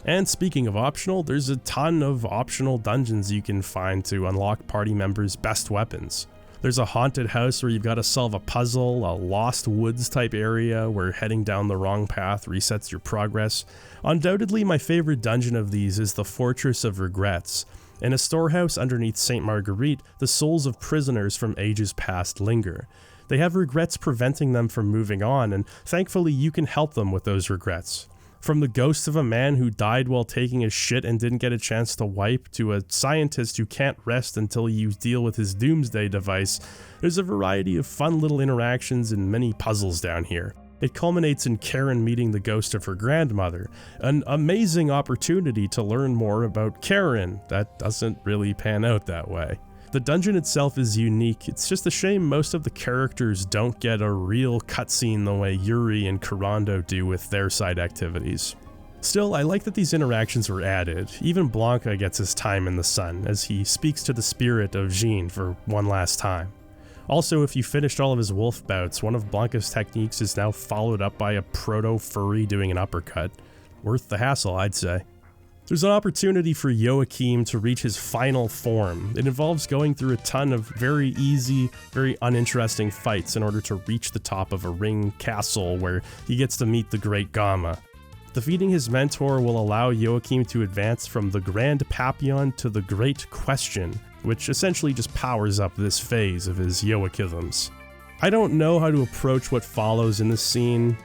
And speaking of optional, there's a ton of optional dungeons you can find to unlock party members' best weapons. There's a haunted house where you've got to solve a puzzle, a Lost Woods type area where heading down the wrong path resets your progress. Undoubtedly my favorite dungeon of these is the Fortress of Regrets. In a storehouse underneath St. Marguerite, the souls of prisoners from ages past linger. They have regrets preventing them from moving on, and thankfully you can help them with those regrets. From the ghost of a man who died while taking a shit and didn't get a chance to wipe, to a scientist who can't rest until you deal with his doomsday device, there's a variety of fun little interactions and many puzzles down here. It culminates in Karen meeting the ghost of her grandmother, an amazing opportunity to learn more about Karen that doesn't really pan out that way. The dungeon itself is unique, it's just a shame most of the characters don't get a real cutscene the way Yuri and Kurando do with their side activities. Still, I like that these interactions were added. Even Blanca gets his time in the sun, as he speaks to the spirit of Jean for one last time. Also, if you finished all of his wolf bouts, one of Blanca's techniques is now followed up by a proto-furry doing an uppercut. Worth the hassle, I'd say. There's an opportunity for Joachim to reach his final form. It involves going through a ton of very easy, very uninteresting fights in order to reach the top of a ring castle where he gets to meet the Great Gamma. Defeating his mentor will allow Joachim to advance from the Grand Papillon to the Great Question, which essentially just powers up this phase of his Joachims. I don't know how to approach what follows in this scene.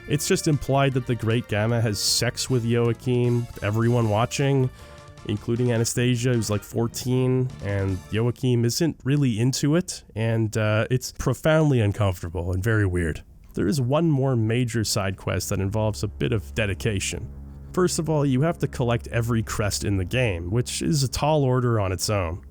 It's just implied that the Great Gamma has sex with Joachim, everyone watching, including Anastasia, who's like 14, and Joachim isn't really into it, and it's profoundly uncomfortable and very weird. There is one more major side quest that involves a bit of dedication. First of all, you have to collect every crest in the game, which is a tall order on its own.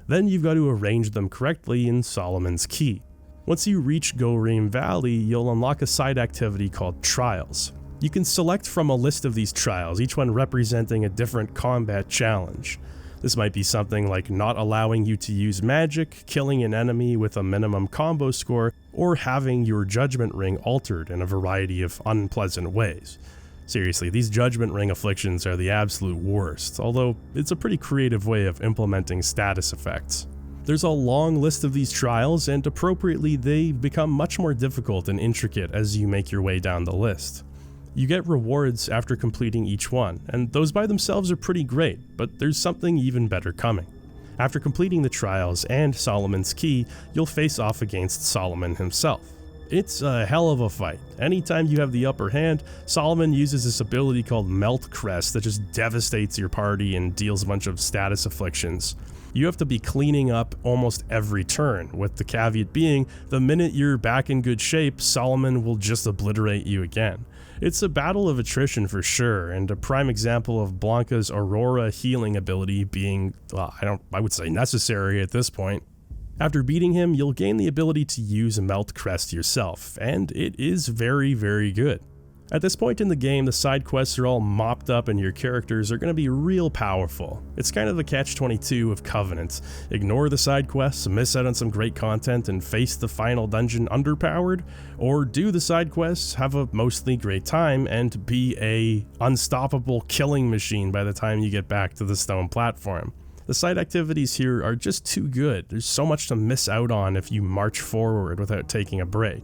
Then you've got to arrange them correctly in Solomon's Key. Once you reach Goreem Valley, you'll unlock a side activity called Trials. You can select from a list of these trials, each one representing a different combat challenge. This might be something like not allowing you to use magic, killing an enemy with a minimum combo score, or having your judgment ring altered in a variety of unpleasant ways. Seriously, these judgment ring afflictions are the absolute worst, although it's a pretty creative way of implementing status effects. There's a long list of these trials, and appropriately they become much more difficult and intricate as you make your way down the list. You get rewards after completing each one, and those by themselves are pretty great, but there's something even better coming. After completing the trials and Solomon's Key, you'll face off against Solomon himself. It's a hell of a fight. Anytime you have the upper hand, Solomon uses this ability called Melt Crest that just devastates your party and deals a bunch of status afflictions. You have to be cleaning up almost every turn, with the caveat being, the minute you're back in good shape, Solomon will just obliterate you again. It's a battle of attrition for sure, and a prime example of Blanca's Aurora healing ability being, well, I would say necessary at this point. After beating him, you'll gain the ability to use Melt Crest yourself, and it is very, very good. At this point in the game, the side quests are all mopped up and your characters are going to be real powerful. It's kind of the catch-22 of Covenant. Ignore the side quests, miss out on some great content, and face the final dungeon underpowered, or do the side quests, have a mostly great time, and be a unstoppable killing machine by the time you get back to the stone platform. The side activities here are just too good. There's so much to miss out on if you march forward without taking a break.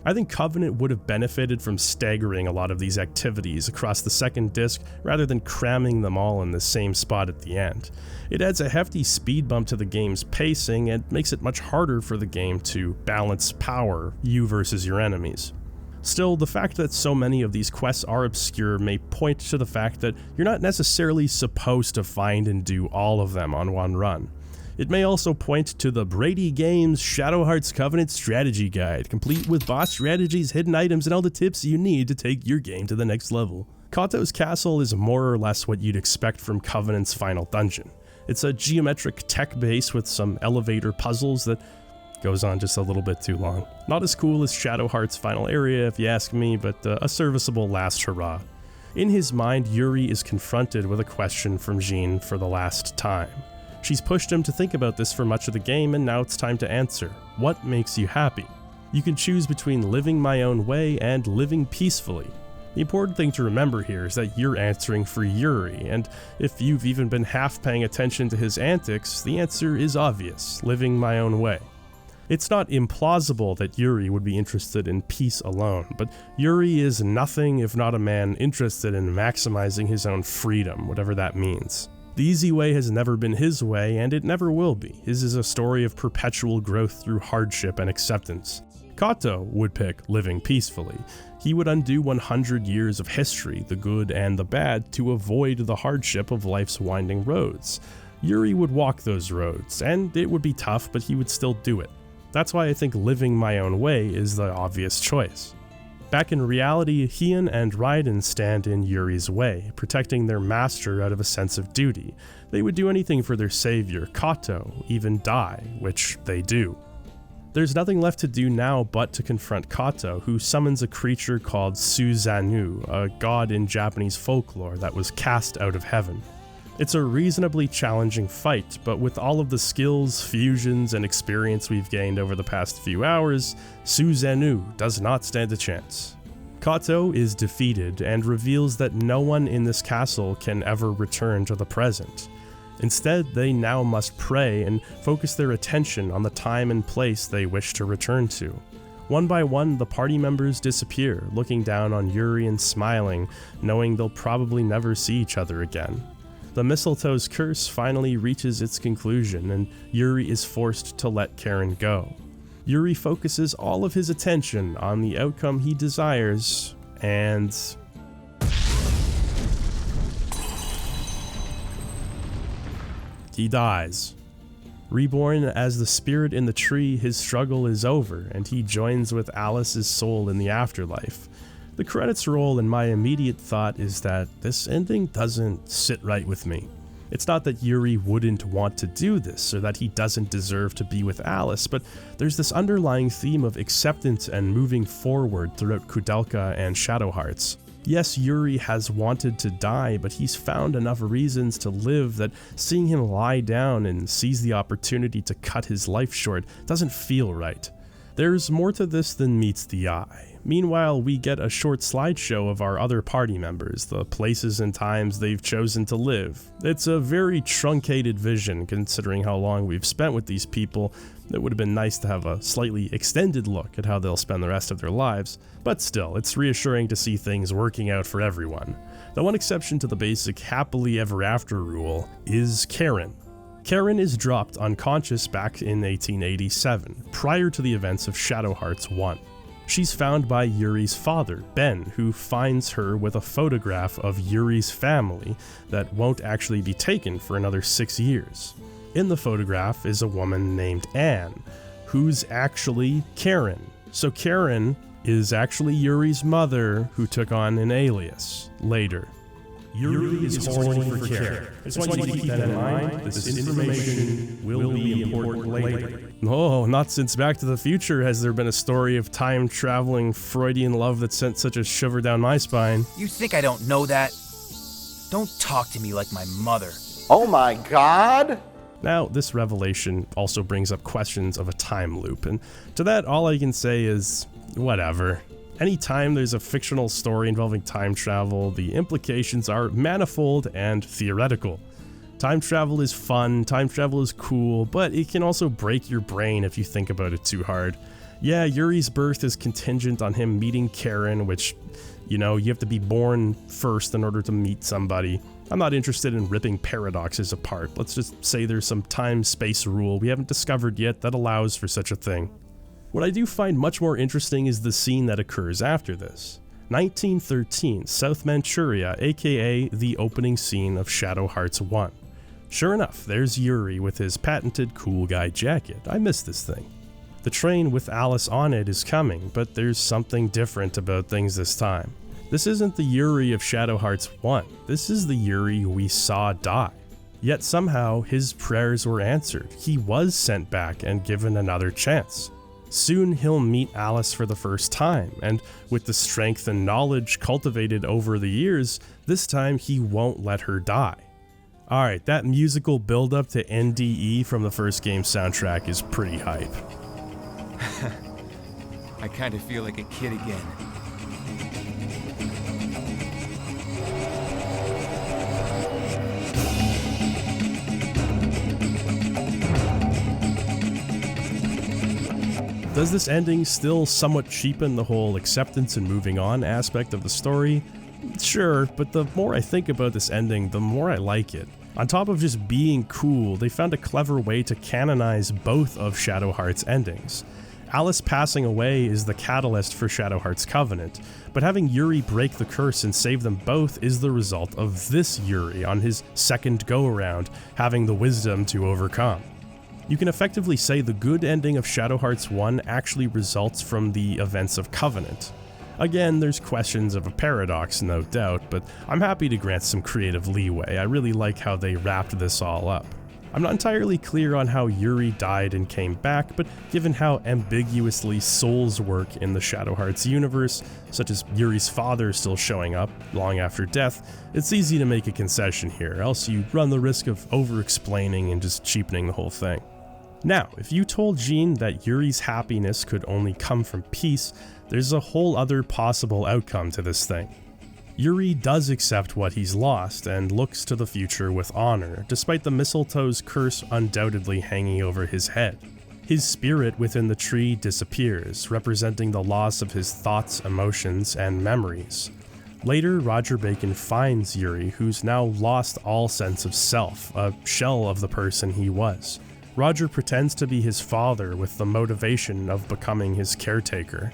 I think Covenant would have benefited from staggering a lot of these activities across the second disc rather than cramming them all in the same spot at the end. It adds a hefty speed bump to the game's pacing and makes it much harder for the game to balance power, you versus your enemies. Still, the fact that so many of these quests are obscure may point to the fact that you're not necessarily supposed to find and do all of them on one run. It may also point to the Brady Games Shadow Hearts Covenant Strategy Guide, complete with boss strategies, hidden items, and all the tips you need to take your game to the next level. Kato's castle is more or less what you'd expect from Covenant's final dungeon. It's a geometric tech base with some elevator puzzles that goes on just a little bit too long. Not as cool as Shadow Heart's final area if you ask me, but a serviceable last hurrah. In his mind, Yuri is confronted with a question from Jean for the last time. She's pushed him to think about this for much of the game, and now it's time to answer. What makes you happy? You can choose between living my own way and living peacefully. The important thing to remember here is that you're answering for Yuri, and if you've even been half paying attention to his antics, the answer is obvious: living my own way. It's not implausible that Yuri would be interested in peace alone, but Yuri is nothing if not a man interested in maximizing his own freedom, whatever that means. The easy way has never been his way, and it never will be. His is a story of perpetual growth through hardship and acceptance. Kato would pick living peacefully. He would undo 100 years of history, the good and the bad, to avoid the hardship of life's winding roads. Yuri would walk those roads, and it would be tough, but he would still do it. That's why I think living my own way is the obvious choice. Back in reality, Heian and Raiden stand in Yuri's way, protecting their master out of a sense of duty. They would do anything for their savior, Kato, even die, which they do. There's nothing left to do now but to confront Kato, who summons a creature called Suzanu, a god in Japanese folklore that was cast out of heaven. It's a reasonably challenging fight, but with all of the skills, fusions, and experience we've gained over the past few hours, Suzanu does not stand a chance. Kato is defeated and reveals that no one in this castle can ever return to the present. Instead, they now must pray and focus their attention on the time and place they wish to return to. One by one, the party members disappear, looking down on Yuri and smiling, knowing they'll probably never see each other again. The mistletoe's curse finally reaches its conclusion, and Yuri is forced to let Karen go. Yuri focuses all of his attention on the outcome he desires, and he dies. Reborn as the spirit in the tree, his struggle is over, and he joins with Alice's soul in the afterlife. The credits roll, and my immediate thought is that this ending doesn't sit right with me. It's not that Yuri wouldn't want to do this, or that he doesn't deserve to be with Alice, but there's this underlying theme of acceptance and moving forward throughout Kudelka and Shadow Hearts. Yes, Yuri has wanted to die, but he's found enough reasons to live that seeing him lie down and seize the opportunity to cut his life short doesn't feel right. There's more to this than meets the eye. Meanwhile, we get a short slideshow of our other party members, the places and times they've chosen to live. It's a very truncated vision considering how long we've spent with these people. It would have been nice to have a slightly extended look at how they'll spend the rest of their lives, but still, it's reassuring to see things working out for everyone. The one exception to the basic happily ever after rule is Karen. Karen is dropped unconscious back in 1887, prior to the events of Shadow Hearts 1. She's found by Yuri's father, Ben, who finds her with a photograph of Yuri's family that won't actually be taken for another 6 years. In the photograph is a woman named Anne, who's actually Karen. So Karen is actually Yuri's mother, who took on an alias later. Yuri is horny for Karen. I just want you to keep that in mind. This information will be important later. No, not since Back to the Future has there been a story of time-traveling Freudian love that sent such a shiver down my spine. You think I don't know that? Don't talk to me like my mother. Oh my god! Now, this revelation also brings up questions of a time loop, and to that all I can say is, whatever. Anytime there's a fictional story involving time travel, the implications are manifold and theoretical. Time travel is fun, time travel is cool, but it can also break your brain if you think about it too hard. Yeah, Yuri's birth is contingent on him meeting Karen, which, you have to be born first in order to meet somebody. I'm not interested in ripping paradoxes apart. Let's just say there's some time-space rule we haven't discovered yet that allows for such a thing. What I do find much more interesting is the scene that occurs after this. 1913, South Manchuria, aka the opening scene of Shadow Hearts 1. Sure enough, there's Yuri with his patented cool guy jacket. I miss this thing. The train with Alice on it is coming, but there's something different about things this time. This isn't the Yuri of Shadow Hearts 1, this is the Yuri we saw die. Yet somehow his prayers were answered. He was sent back and given another chance. Soon he'll meet Alice for the first time, and with the strength and knowledge cultivated over the years, this time he won't let her die. Alright, that musical build-up to NDE from the first game's soundtrack is pretty hype. I kind of feel like a kid again. Does this ending still somewhat cheapen the whole acceptance and moving on aspect of the story? Sure, but the more I think about this ending, the more I like it. On top of just being cool, they found a clever way to canonize both of Shadow Hearts' endings. Alice passing away is the catalyst for Shadow Hearts Covenant, but having Yuri break the curse and save them both is the result of this Yuri on his second go-around, having the wisdom to overcome. You can effectively say the good ending of Shadow Hearts 1 actually results from the events of Covenant. Again, there's questions of a paradox, no doubt, but I'm happy to grant some creative leeway. I really like how they wrapped this all up. I'm not entirely clear on how Yuri died and came back, but given how ambiguously souls work in the Shadow Hearts universe, such as Yuri's father still showing up long after death, it's easy to make a concession here, else you run the risk of over-explaining and just cheapening the whole thing. Now, if you told Jean that Yuri's happiness could only come from peace, there's a whole other possible outcome to this thing. Yuri does accept what he's lost and looks to the future with honor, despite the mistletoe's curse undoubtedly hanging over his head. His spirit within the tree disappears, representing the loss of his thoughts, emotions, and memories. Later, Roger Bacon finds Yuri, who's now lost all sense of self, a shell of the person he was. Roger pretends to be his father with the motivation of becoming his caretaker.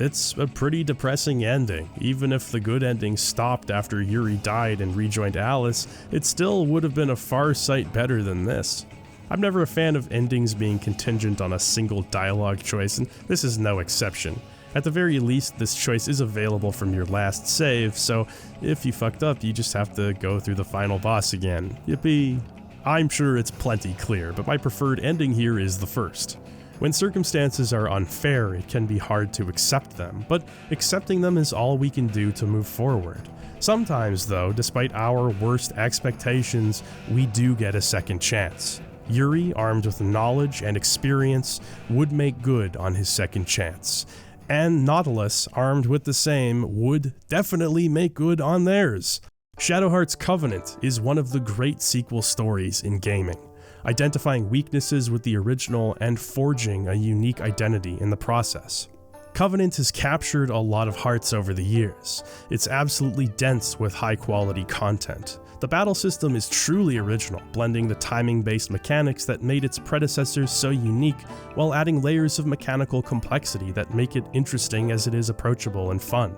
It's a pretty depressing ending. Even if the good ending stopped after Yuri died and rejoined Alice, it still would have been a far sight better than this. I'm never a fan of endings being contingent on a single dialogue choice, and this is no exception. At the very least, this choice is available from your last save, so if you fucked up, you just have to go through the final boss again. Yippee! I'm sure it's plenty clear, but my preferred ending here is the first. When circumstances are unfair, it can be hard to accept them, but accepting them is all we can do to move forward. Sometimes, though, despite our worst expectations, we do get a second chance. Yuri, armed with knowledge and experience, would make good on his second chance. And Nautilus, armed with the same, would definitely make good on theirs. Shadow Hearts Covenant is one of the great sequel stories in gaming, identifying weaknesses with the original and forging a unique identity in the process. Covenant has captured a lot of hearts over the years. It's absolutely dense with high-quality content. The battle system is truly original, blending the timing-based mechanics that made its predecessors so unique, while adding layers of mechanical complexity that make it interesting as it is approachable and fun.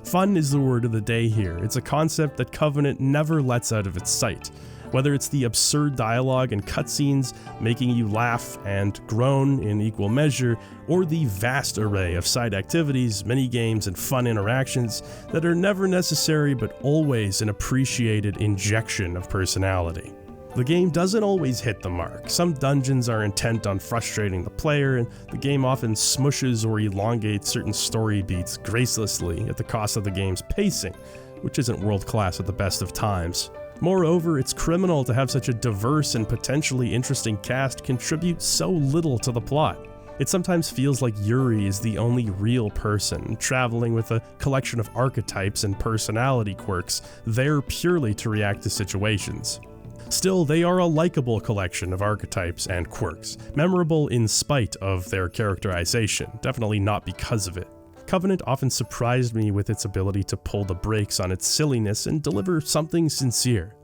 Fun is the word of the day here. It's a concept that Covenant never lets out of its sight. Whether it's the absurd dialogue and cutscenes making you laugh and groan in equal measure, or the vast array of side activities, minigames, and fun interactions that are never necessary but always an appreciated injection of personality. The game doesn't always hit the mark. Some dungeons are intent on frustrating the player, and the game often smushes or elongates certain story beats gracelessly at the cost of the game's pacing, which isn't world-class at the best of times. Moreover, it's criminal to have such a diverse and potentially interesting cast contribute so little to the plot. It sometimes feels like Yuri is the only real person, traveling with a collection of archetypes and personality quirks, there purely to react to situations. Still, they are a likable collection of archetypes and quirks, memorable in spite of their characterization, definitely not because of it. Covenant often surprised me with its ability to pull the brakes on its silliness and deliver something sincere.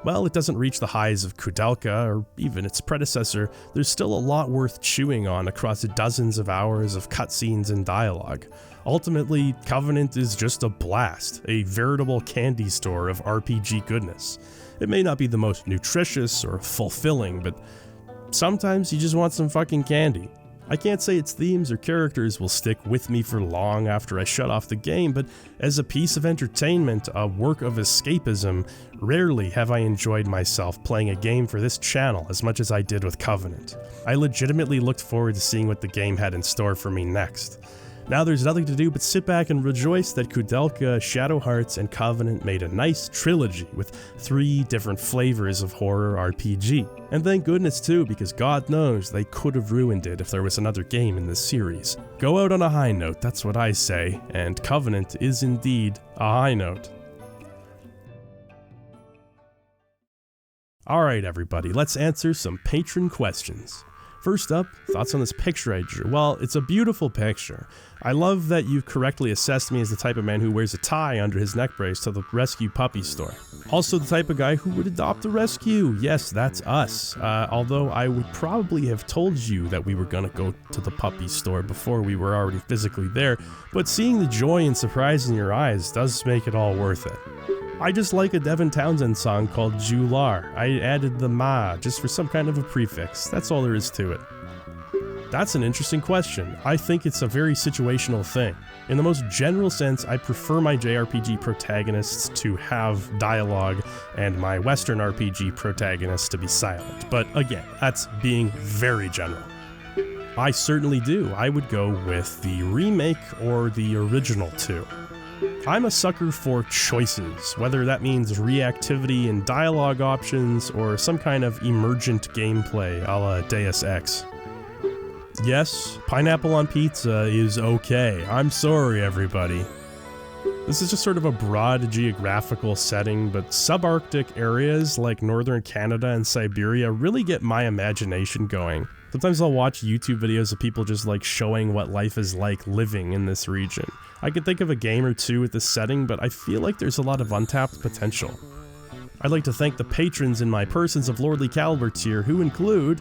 While it doesn't reach the highs of Koudelka or even its predecessor, there's still a lot worth chewing on across dozens of hours of cutscenes and dialogue. Ultimately, Covenant is just a blast, a veritable candy store of RPG goodness. It may not be the most nutritious or fulfilling, but sometimes you just want some fucking candy. I can't say its themes or characters will stick with me for long after I shut off the game, but as a piece of entertainment, a work of escapism, rarely have I enjoyed myself playing a game for this channel as much as I did with Covenant. I legitimately looked forward to seeing what the game had in store for me next. Now there's nothing to do but sit back and rejoice that Koudelka, Shadow Hearts, and Covenant made a nice trilogy with 3 different flavors of horror RPG. And thank goodness too, because God knows they could have ruined it if there was another game in this series. Go out on a high note, that's what I say, and Covenant is indeed a high note. Alright everybody, let's answer some patron questions. First up, thoughts on this picture I drew? Well, it's a beautiful picture. I love that you've correctly assessed me as the type of man who wears a tie under his neck brace to the rescue puppy store. Also the type of guy who would adopt a rescue. Yes, that's us. Although I would probably have told you that we were gonna go to the puppy store before we were already physically there, but seeing the joy and surprise in your eyes does make it all worth it. I just like a Devin Townsend song called Jular. I added the ma just for some kind of a prefix. That's all there is to it. That's an interesting question. I think it's a very situational thing. In the most general sense, I prefer my JRPG protagonists to have dialogue and my Western RPG protagonists to be silent. But again, that's being very general. I certainly do. I would go with the remake or the original 2. I'm a sucker for choices, whether that means reactivity and dialogue options or some kind of emergent gameplay a la Deus Ex. Yes, pineapple on pizza is okay. I'm sorry, everybody. This is just sort of a broad geographical setting, but subarctic areas like northern Canada and Siberia really get my imagination going. Sometimes I'll watch YouTube videos of people just like showing what life is like living in this region. I can think of a game or two with this setting, but I feel like there's a lot of untapped potential. I'd like to thank the patrons in my Persons of Lordly Caliber tier, who include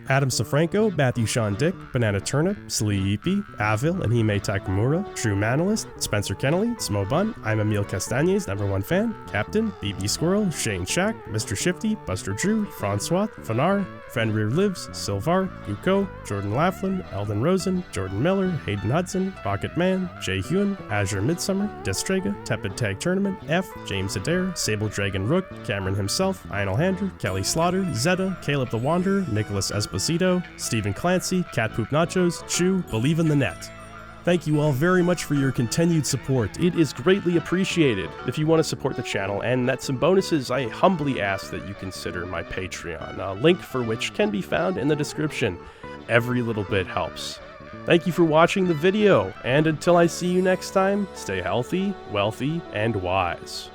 Adam Safranco, Matthew Sean Dick, Banana Turnip, Sleepy, Avil, and Hime Takamura, True Manalist, Spencer Kennelly, Smo Bun, I'm Emil Castanhes, #1 fan, Captain, BB Squirrel, Shane Shack, Mr. Shifty, Buster Drew, Francois, Fanar, Fenrir Lives, Silvar, Guko, Jordan Laughlin, Eldon Rosen, Jordan Miller, Hayden Hudson, Rocket Man, Jay Hewen, Azure Midsummer, Destrega, Tepid Tag Tournament, F, James Adair, Sable Dragon Rook, Cameron himself, Einel Handler, Kelly Slaughter, Zeta, Caleb the Wanderer, Nicholas Esposito, Stephen Clancy, Cat Poop Nachos, Chew, Believe in the Net. Thank you all very much for your continued support. It is greatly appreciated. If you want to support the channel and net some bonuses, I humbly ask that you consider my Patreon, a link for which can be found in the description. Every little bit helps. Thank you for watching the video, and until I see you next time, stay healthy, wealthy, and wise.